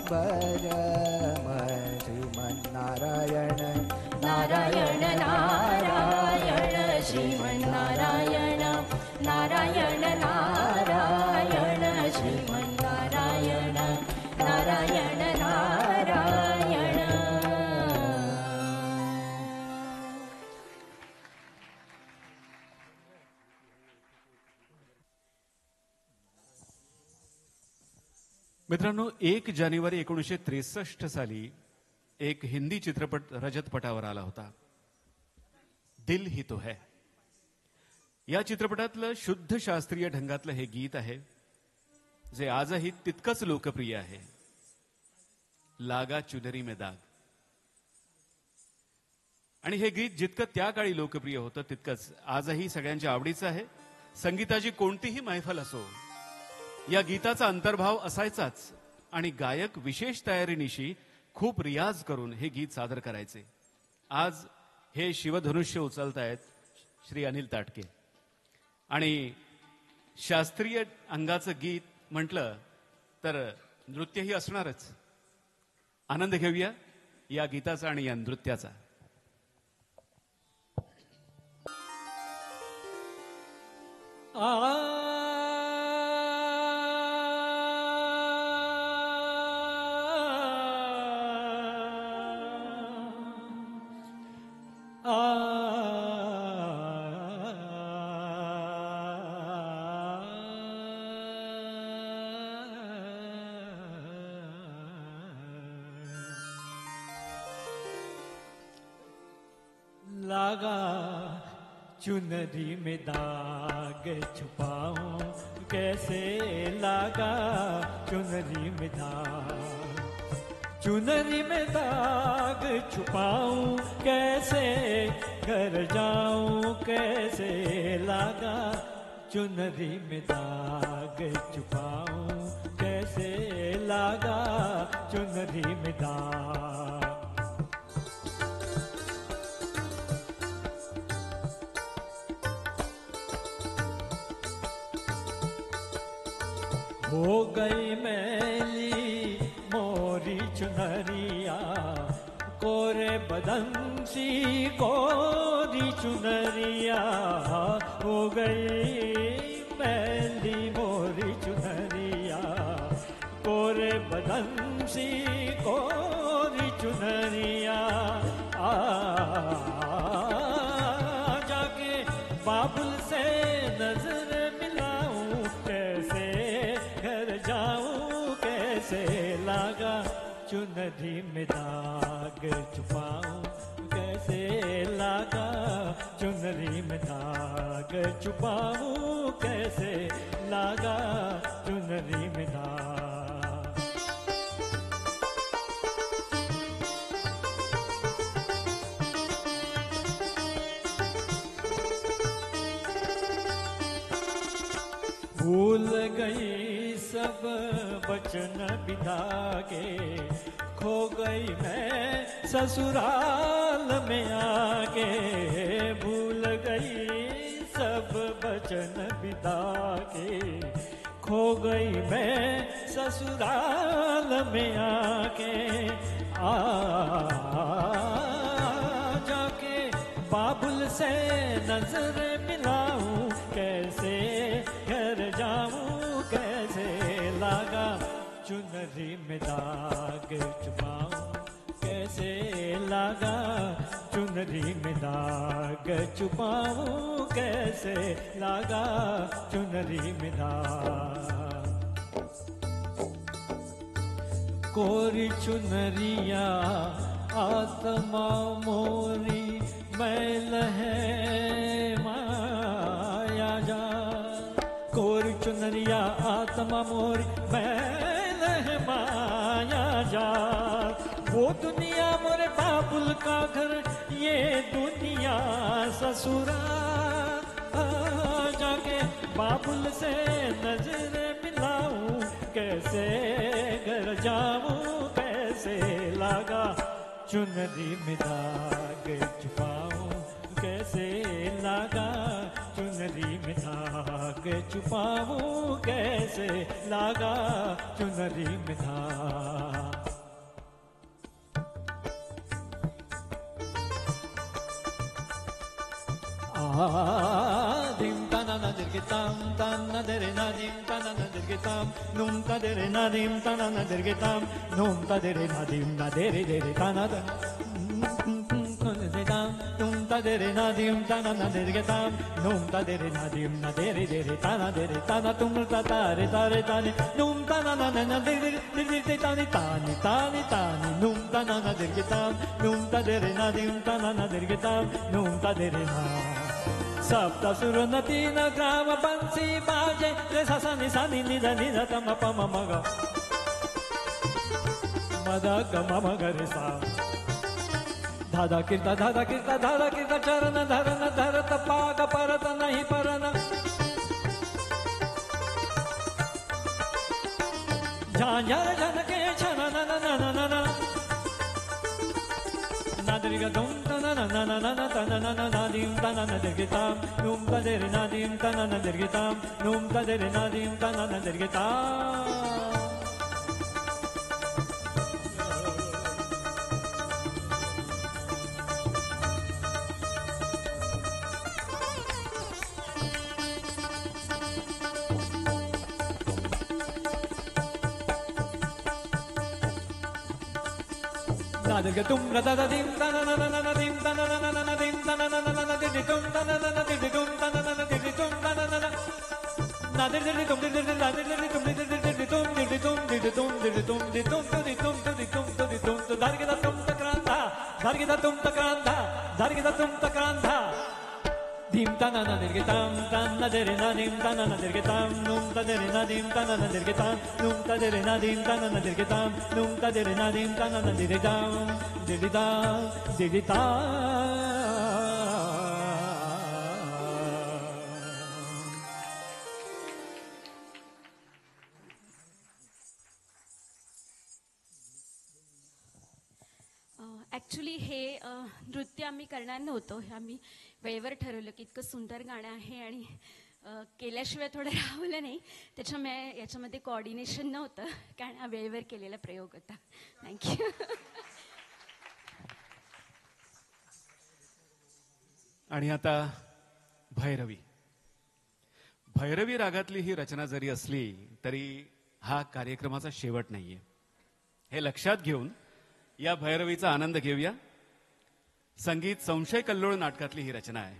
भज मन श्रीमन्नारायण नारायण नारायण श्रीमन्नारायण नारायण नारायण श्रीमन्नारायण नारायण नारायण मित्रांनो 1 जानेवारी 1963 साली एक हिंदी चित्रपट रजतपटावर आला होता, दिल ही तो है. या चित्रपटातलं शुद्ध शास्त्रीय ढंगातलं हे गीत आहे जे आजही तितकंच लोकप्रिय आहे, लागा चुनरी में दाग. आणि हे गीत जितकं त्या काळी लोकप्रिय होतं तितकंच आजही सगळ्यांच्या आवडीचं आहे. संगीताची कोणतीही मैफल असो, या गीताचा अंतर्भाव असायचाच आणि गायक विशेष तयारीनिशी खूप रियाज करून हे गीत सादर करायचे. आज हे शिवधनुष्य उचलतायत श्री अनिल ताटके. आणि शास्त्रीय अंगाचं गीत म्हटलं तर नृत्यही असणारच. आनंद घेऊया या गीताचा आणि या नृत्याचा. लागा चुनरी में दाग छुपाऊं कैसे, लागा चुनरी में दाग, चुनरी में दाग छुपाऊं कैसे, घर जाऊं कैसे, लागा चुनरी में दाग छुपाऊं कैसे, लागा चुनरी में दाग. हो गई मैली मोरी चुनरिया कोरे बदन सी कोरी चुनरिया हो गई मैली मोरी चुनरिया कोरे बदन सी कोरी चुनरिया जाके बाबुल से नजर मिलाऊं कैसे घर जाऊं कैसे लागा चुनरी में दाग छुपाऊं कैसे लागा चुनरी में दाग छुपाऊं कैसे लागा चुनरी में दाग भूल गई सब बचन बिता के खो गई मैं ससुराल में आके भूल गई सब बचन बिता के खो गई मैं ससुराल में आके जाके बाबुल से नजर मिलाऊं कैसे घर जाऊं कैसे लागा चुनरी में दाग छुपाऊं कैसे लागा चुनरी में दाग छुपाऊं कैसे लागा चुनरी में दाग कोरी चुनरिया आत्मा मोरी मैल है माया जा कोरी चुनरिया आत्मा मोरी मैल है माया जा वो दुनिया मोरे बाबुल का घर ये दुनिया ससुरा जाके बाबुल से नजर मिलाऊं कैसे घर जाऊं कैसे लागा चुनरी में दाग छुपाऊं कैसे लागा चुनरी में दाग छुपाऊं कैसे लागा चुनरी में दाग dim tanana dirgitam tanna dere nadim tanana dirgitam num ta dere nadim tanana dirgitam num ta dere nadim na dere dere tanada num ta dere nadim tanana dirgitam num ta dere nadim na dere dere tana dere tana tum ta tare tare tane num tanana na dere dere tani tani tani tani num tanana dirgitam num ta dere nadim tanana dirgitam num ta dere na सप्त सुर नतीन ग्राम बंसी बाजे रे सा नि सा नि नि ध नि ध त म प म म ग म द ग म म ग रे सा धा धा किर्ता चरण धरन धरत पाग परत नहीं परन झांझर झन के छन न न न न न Nadriga dum tanana nanana tanana nadim tanana dergitam num tadere nadim tanana dergitam num tadere nadim tanana dergitam Nadrigatum radada dim tanana dim tanana dim tanana diditum tanana diditum tanana diditum tanana Nadrigatum diditum diditum diditum diditum diditum diditum diditum diditum diditum diditum Dargidatum takranta Dargidatum takranta Dargidatum takranta Dim tanana dirgitam tanna dere nadim tanana dirgitam num tadere nadim tanana dirgitam num tadere nadim tanana dirgitam num tadere nadim tanana dirgitam dirgitam dirgitam actually हे नृत्य आम्ही करणार नव्हतो. आम्ही वेळेवर ठरवलं की इतकं सुंदर गाणं आहे आणि केल्याशिवाय थोडं राहवलं नाही. त्याच्यामुळे याच्यामध्ये कोऑर्डिनेशन नव्हतं, कारण हा वेळेवर केलेला प्रयोग होता. थँक्यू. आणि आता भैरवी. भैरवी रागातली ही रचना जरी असली तरी हा कार्यक्रमाचा शेवट नाहीये. हे लक्षात घेऊन या भैरवीचा आनंद घेऊया. संगीत संशय कल्लोळ नाटकातली ही रचना आहे.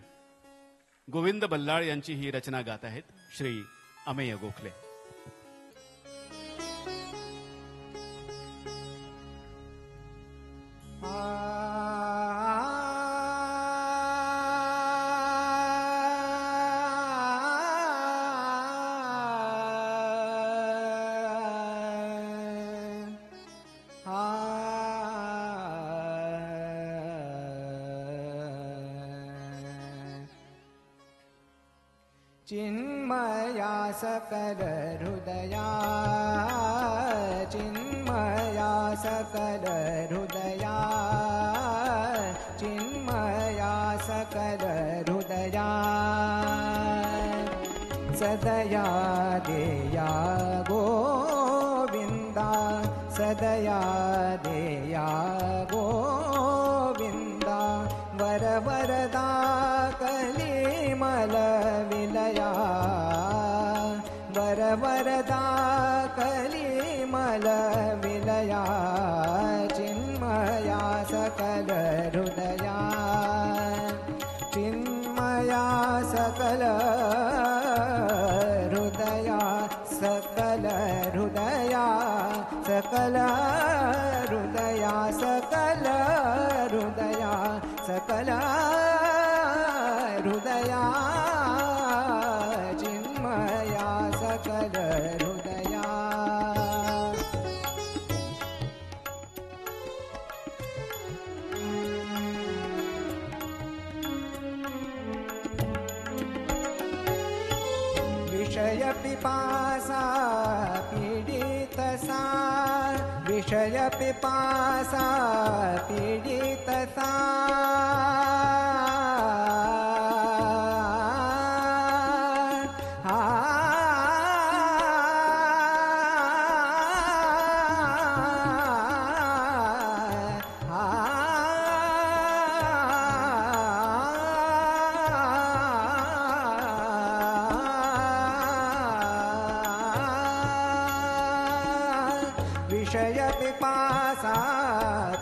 गोविंद बल्लाळ यांची ही रचना गात आहेत श्री अमेय गोखले. चिन्मया सकल हृदया, चिन्मया सकल हृदया, चिन्मया सकल हृदया, सदया देया गोविंदा, सदया देया गोविंदा, वरवरदा कलिमल विलया, वरवरदा कलिमल विलया, चिन्मया सकल हृदया, चिन्मया सकल हृदया, सकल हृदया, सकल हृदया, सकल हृदया, सकल हृदया, चिन्मया सकल हृदया. विषय पिपासा पीडित सा, विषय पिपासा पीडित सा, विषय पिपासा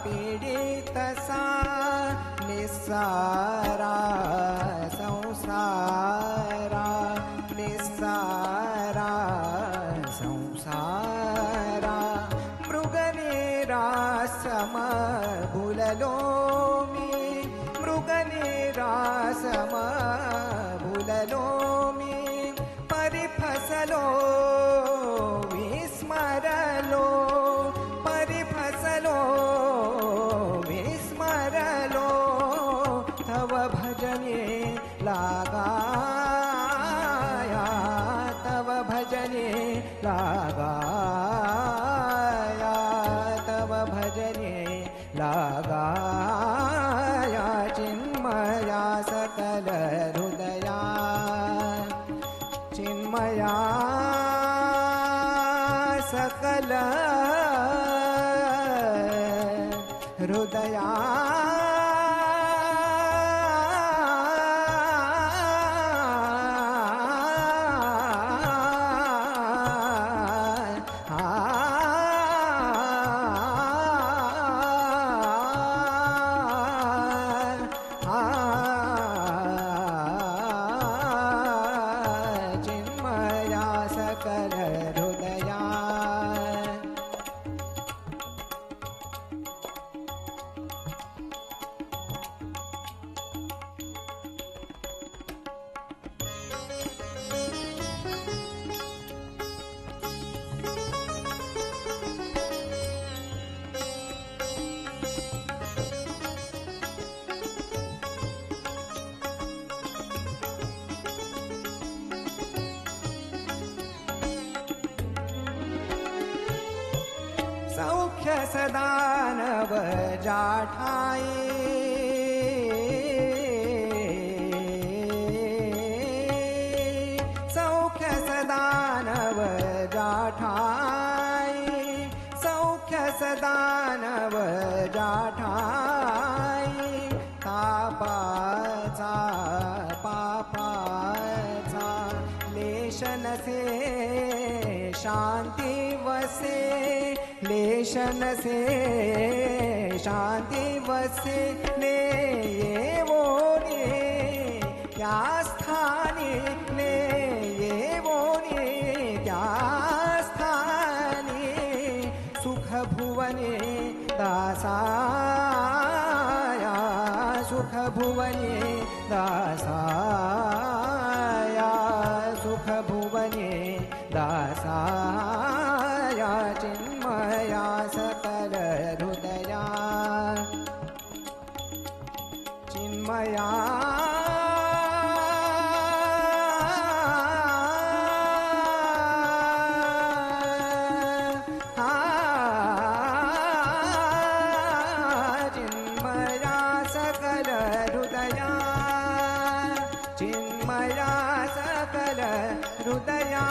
पीडित सा, निस्सारा संसारा, निस्सारा संसारा, मृगनिरासम भुललो मी, मृगनिरासम भुललो मी, परिफसलो विस्मरलो, परिफसलो विस्मरलो, तव भजने लागाया, तव भजने लागाया, तव भजने लागाया, चिन्मया सकल हृदया, चिन्मया सकल हृदया, चिन्मया सकल हृदया. सौख्य सदानव जाठाई, शांति वसे लेश नसे शांति वसे ले ये वो ने क्या स्थानी ले ये वो ने क्या स्थानी सुख भुवने दासाया सुख भुवने दासाया सुख भुवने दासाया चिन्मया सकल हृदया चिन्मया चिन्मया सकल हृदया चिन्मया सकल हृदया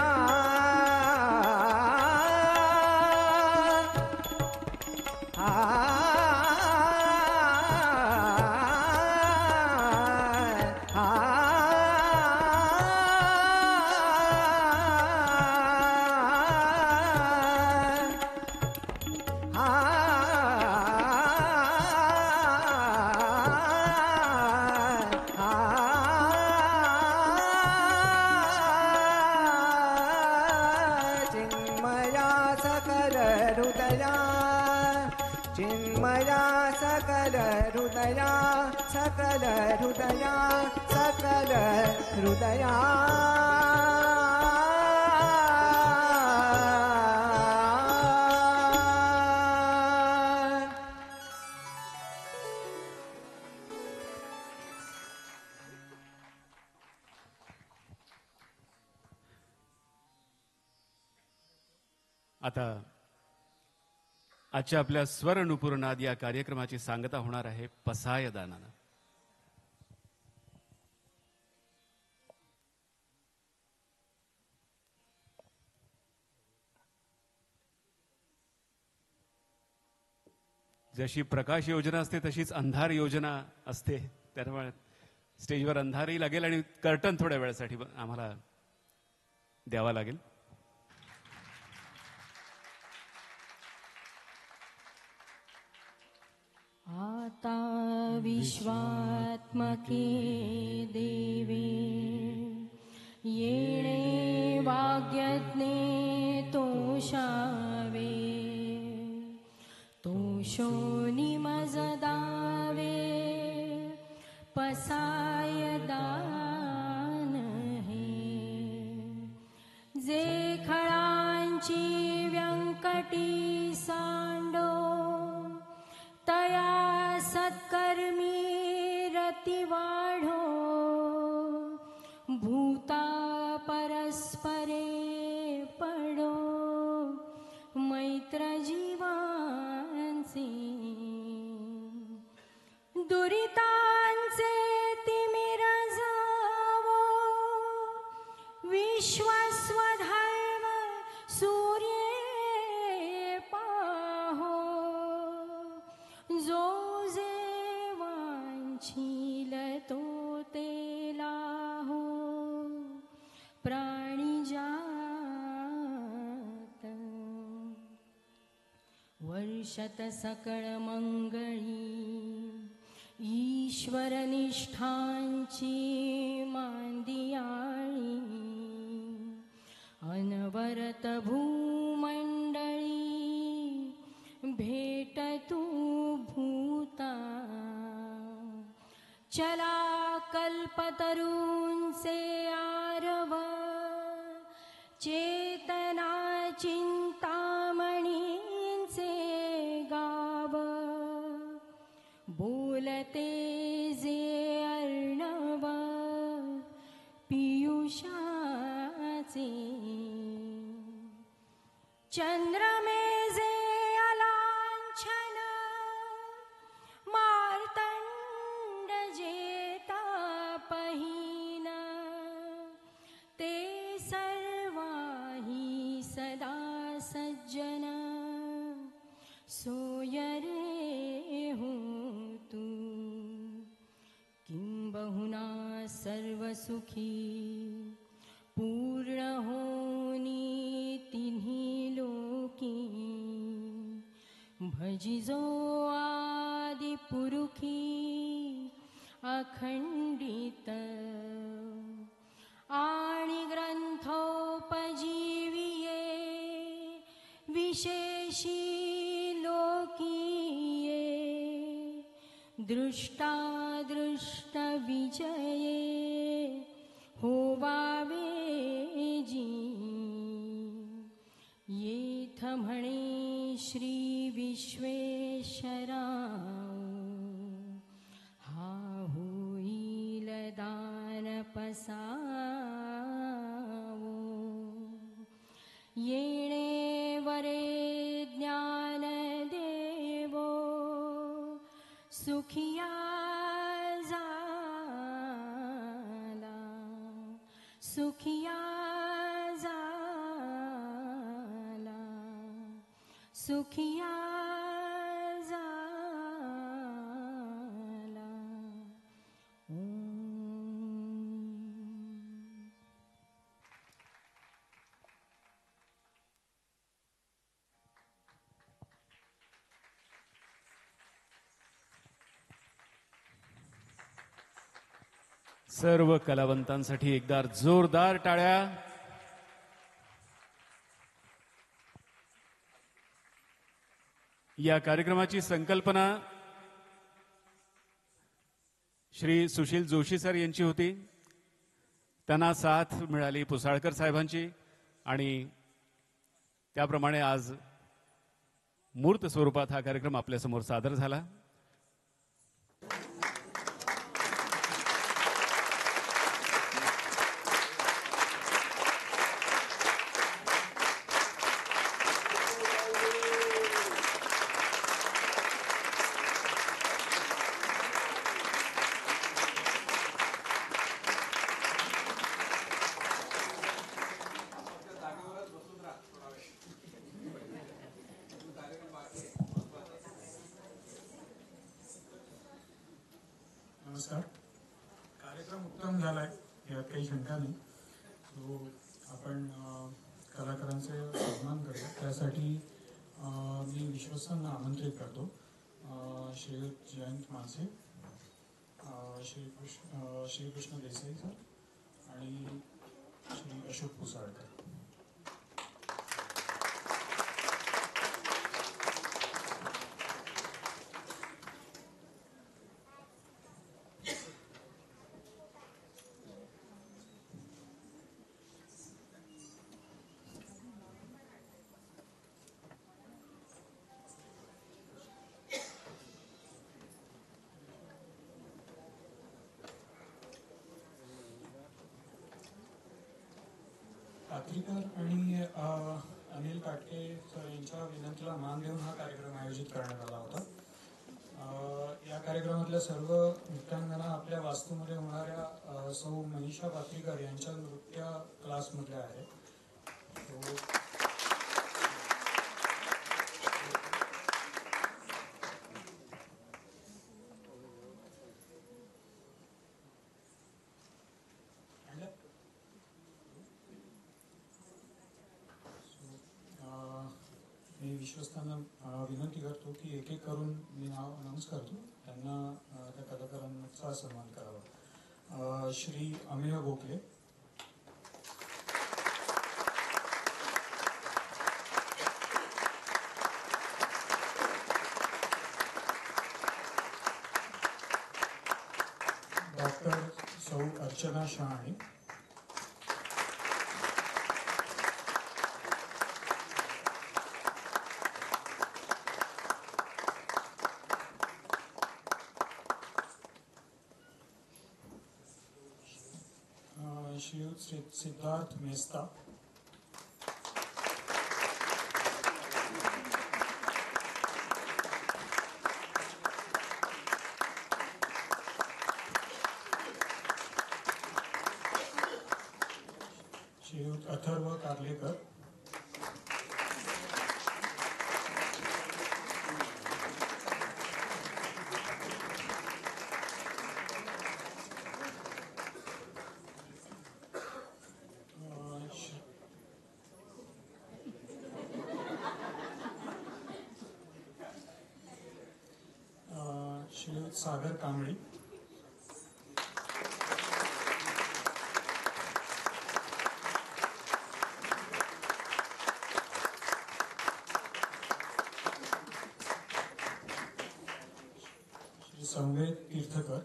चिन्मया सकल हृदया चिन्मया सकल हृदया सकल हृदया सकल हृदया आता आजच्या आपल्या स्वर नुपूरनाद या कार्यक्रमाची सांगता होणार आहे पसाय दानानं. जशी प्रकाश योजना असते तशीच अंधार योजना असते. त्यामुळे स्टेजवर अंधारही लागेल आणि कर्टन थोड्या वेळासाठी आम्हाला द्यावा लागेल. आता विश्वात्मके देवे येणे वाग्यज्ञे तोषावे तोषो निमजदावे पसाय दान हे जे खळांची व्यंकटी सांडो तया सत्कर्मी रती वाढो भूता परस्परे पडो मैत्र जीवांचे दुरितांचे तिमिर जावो विश्वस्वधर्म सूर्ये पाहो जो जे वांछील तो तेला हो प्राणी जात वर्षत सकळ मंगळी ईश्वर निष्ठांची मांदियाळी अनवरत भूमंडळी भेट तू भूता चला कल्पतरूंचे आरव चेतना चिंतामणींचे गाव बोलते जे अर्णव पियुषाचे चंद्रमेजे अलांछन मार्तंड जेता पहिन ते सर्वाही सदा सज्जन सोय रे हो तू किंबहुना सर्वसुखी पूर्ण होनी तिन्ही अजिजो आदि पुरुखी अखंडित आणि ग्रंथोपजीविये विशेषी लोकीये दृष्टादृष्ट विजये होवावे जी येथ म्हणे श्री विश्वेश्वरा हा होईल दान पसावो येणे वरे ज्ञान देवो सुखिया झाला सुखिया झाला सुखिया झाला सर्व कलावंतांसाठी एकदा जोरदार टाळ्या. या कार्यक्रमाची संकल्पना श्री सुशील जोशी सर यांची होती. त्यांना साथ मिळाली पुसाळकर साहेबांची आणि त्याप्रमाणे आज मूर्त स्वरूपात हा कार्यक्रम आपल्यासमोर सादर झाला. नमस्कार. कार्यक्रम उत्तम झालाय यात काही शंका नाही. तो आपण कलाकारांचे सन्मान करूया त्यासाठी मी विश्वस्तांना आमंत्रित करतो. श्रीयुत जयंत मानसे, श्रीकृष्ण देसाई सर आणि श्री अशोक पुसाळकर. पात्रीकर आणि अनिल काटके सर यांच्या विनंतीला मान देऊन हा कार्यक्रम आयोजित करण्यात आला होता. या कार्यक्रमातल्या सर्व नृत्यांगना आपल्या वास्तूमध्ये होणाऱ्या सौ मनीषा पात्रीकर यांच्या नृत्य क्लासमधल्या आहेत. मी विश्वस्तांना विनंती करतो की एक एक करून मी नाव अनाऊन्स करतो, त्यांना त्या कलाकारांचा सन्मान करावा. श्री अमेय गोखले, डॉक्टर सौ अर्चना शहाणे, श्रीयुत सिद्धार्थ मेस्ता, श्रीयुत अथर्व कार्लेकर, श्रीयुत सागर कांबळी, श्री संवेद तीर्थकर,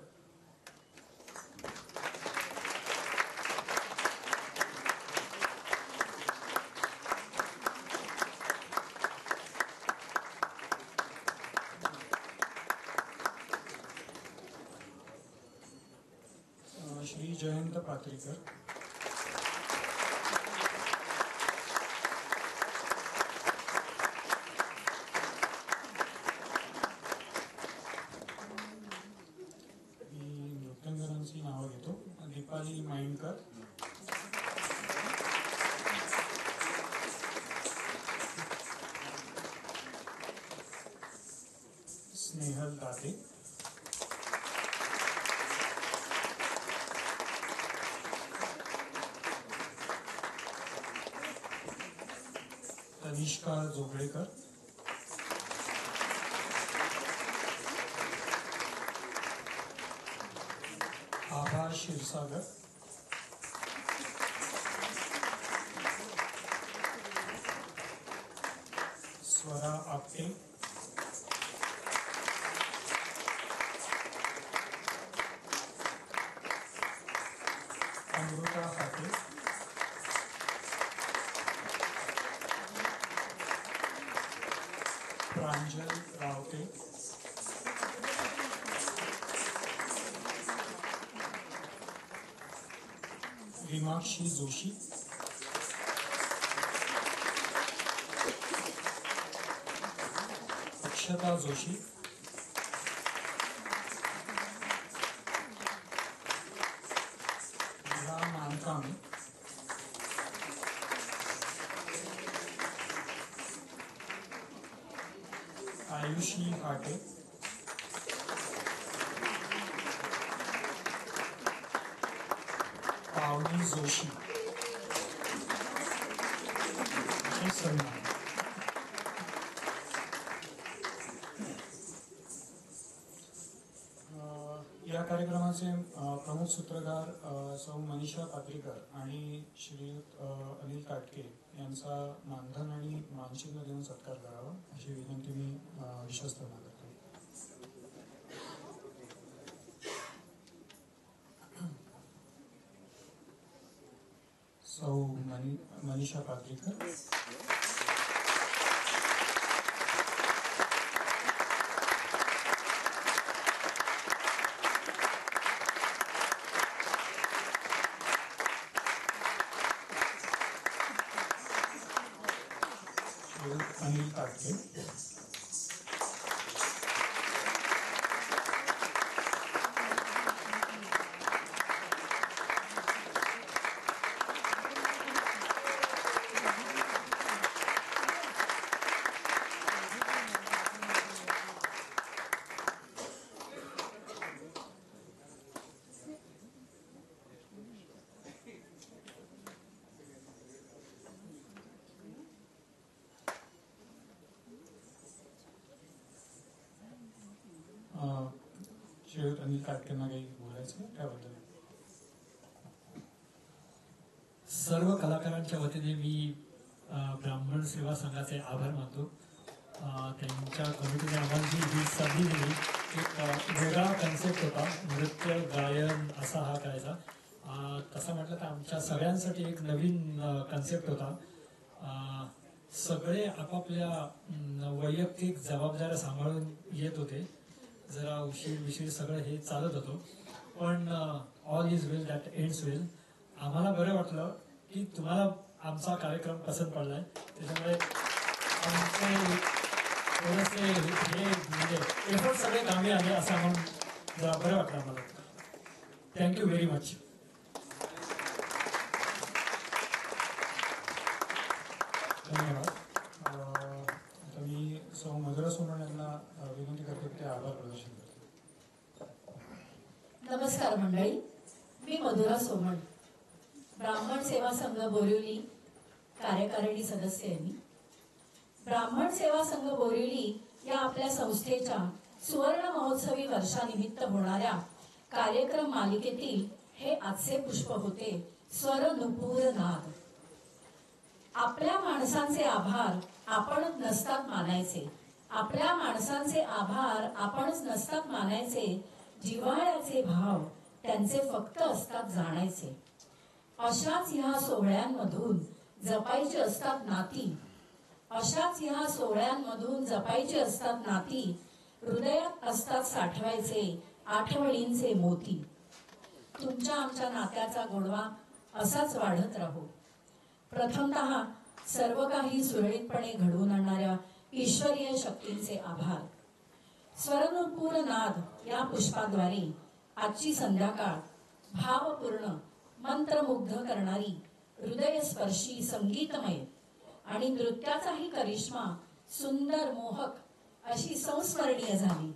श्री जयंत पात्रीकर, मी नृत्यांगनांची नावं घेतो. दीपाली माइंडकर, स्नेहल दाते, तनिष्का जोगळेकर, आभा क्षीरसागर, स्वरा आपटे, अमृता हाटे, प्रांजल रावते, रीमाक्षी जोशी, अक्षता जोशी, विभा मानकामी, आयुषी हाटे, पावनी जोशी, हे सन्मान. या कार्यक्रमाचे प्रमुख सूत्रधार सौ मनीषा पात्रीकर आणि श्रीयुत अनिल काटके यांचा मानधन आणि मानचिन्ह देऊन सत्कार करावा अशी विनंती मी विश्वस्तांना करतो. सौ मनीषा पात्रीकर, अनिल काटके, श्रीयुत अनिल काटकेंना काही बोलायचं त्याबद्दल. सर्व कलाकारांच्या वतीने मी ब्राह्मण सेवा संघाचे आभार मानतो. त्यांच्या कमिटीने आम्हाला जी ही संधी दिली. एक वेगळा कन्सेप्ट होता, नृत्य गायन असा हा करायचा. तसं म्हटलं तर आमच्या सगळ्यांसाठी एक नवीन कन्सेप्ट होता. सगळे आपापल्या वैयक्तिक जबाबदाऱ्या सांभाळून येत होते. जरा उशीर सगळं हे चालत होतं, पण all is well that ends well. आम्हाला बरं वाटलं की तुम्हाला आमचा कार्यक्रम पसंत पडलाय, त्याच्यामुळे आमचे थोडेसे हे म्हणजे एफर्ट सगळे कामी आले असं आम्हाला जरा बरं वाटलं आम्हाला. Thank you very much. धन्यवाद. आता मी सौ मधुरा सोमण यांना विनंती करतो की ते आभार प्रदर्शन करतो. नमस्कार मंडळी, मी मधुरा सोमण, ब्राह्मण सेवा संघ बोरिवली कार्यकारिणी सदस्य आहे. मी ब्राह्मण सेवा संघ बोरिवली या आपल्या संस्थेच्या सुवर्ण महोत्सवी वर्षानिमित्त होणाऱ्या कार्यक्रम मालिकेतील हे आजचे पुष्प होते स्वर नुपूर नाद. आपल्या माणसांचे आभार आपणच नसतात मानायचे, आपल्या माणसांचे आभार आपणच नसतात मानायचे, जिव्हाळ्याचे भाव त्यांचे फक्त असतात जाणायचे. अशाच ह्या सोहळ्यांमधून जपायची असतात नाती, अशाच ह्या सोहळ्यांमधून जपायची असतात नाती, हृदयात असतात साठवायचे आठवणींचे मोती. तुमच्या आमच्या नात्याचा गोडवा असाच वाढत राहो. प्रथमतः सर्व काही सुरळीतपणे घडवून आणणाऱ्या ईश्वरीय शक्तींचे आभार. स्वरनुपूर नाद या पुष्पाद्वारे आजची संध्याकाळ भावपूर्ण मंत्रमुग्ध करणारी, हृदयस्पर्शी संगीतमय आणि नृत्याचाही करिश्मा सुंदर मोहक अशी संस्मरणीय झाली.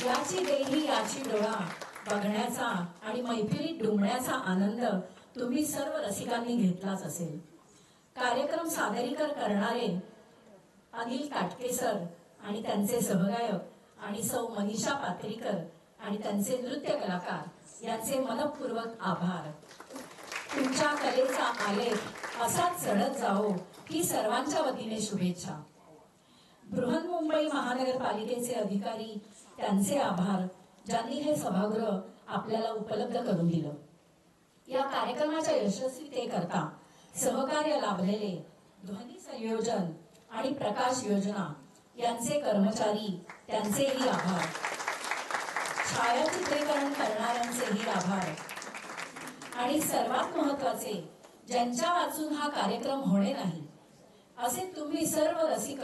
याची देही याची डोळा बघण्याचा आणि मैफिलीत डुंबण्याचा आनंद तुम्ही सर्व रसिकांनी घेतलाच असेल. कार्यक्रम सादरीकर करणारे अनिल काटके सर आणि त्यांचे सहगायक आणि सौ मनीषा पात्रीकर आणि त्यांचे नृत्य कलाकार यांचे मनपूर्वक आभार. तुमच्या कलेचा आलेख असाच चढत जाओ ही सर्वांच्या वतीने शुभेच्छा. बृहन्मुंबई महानगरपालिकेचे अधिकारी त्यांचे आभार ज्यांनी हे सभागृह आपल्याला उपलब्ध करून दिलं. या कार्यक्रमाच्या यशस्वीतेकरता सहकार्य लाभलेले ध्वनी संयोजन आणि प्रकाश योजना यांचे कर्मचारी त्यांचेही आभार. छायाचित्रीकरण करणाऱ्यांचेही आभार. आणि सर्वात महत्वाचे, ज्यांच्या वाचून हा कार्यक्रम होणे नाही असे तुम्ही सर्व रसिक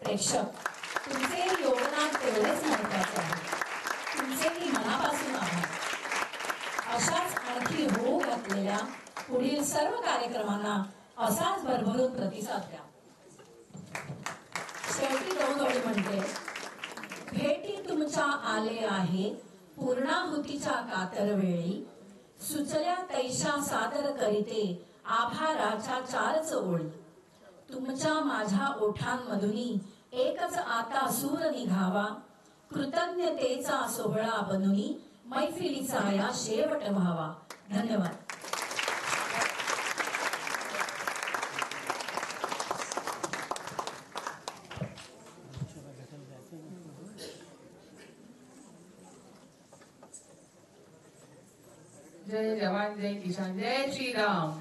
प्रेक्षक, तुमचे योगदान तेवढेच महत्वाचे आहे. तुमचेही मनापासून आभार. अशाच आणखी होऊ घातलेल्या पुढील सर्व कार्यक्रमांना असाच भरभरून प्रतिसाद द्या. शेवटी दोन ओळी म्हणते, भेटी तुमच्या आले आहे पूर्णाहुतीच्या कातर वेळी, सुचल्या तैशा सादर करीते आभाराच्या चारच ओळी. तुमच्या माझ्या ओठांमधुनी एकच आता सूर निघावा, कृतज्ञतेचा सोहळा बनूनी मैफिलीचा या शेवट व्हावा. धन्यवाद. जय जवान जय किसान जय श्रीराम.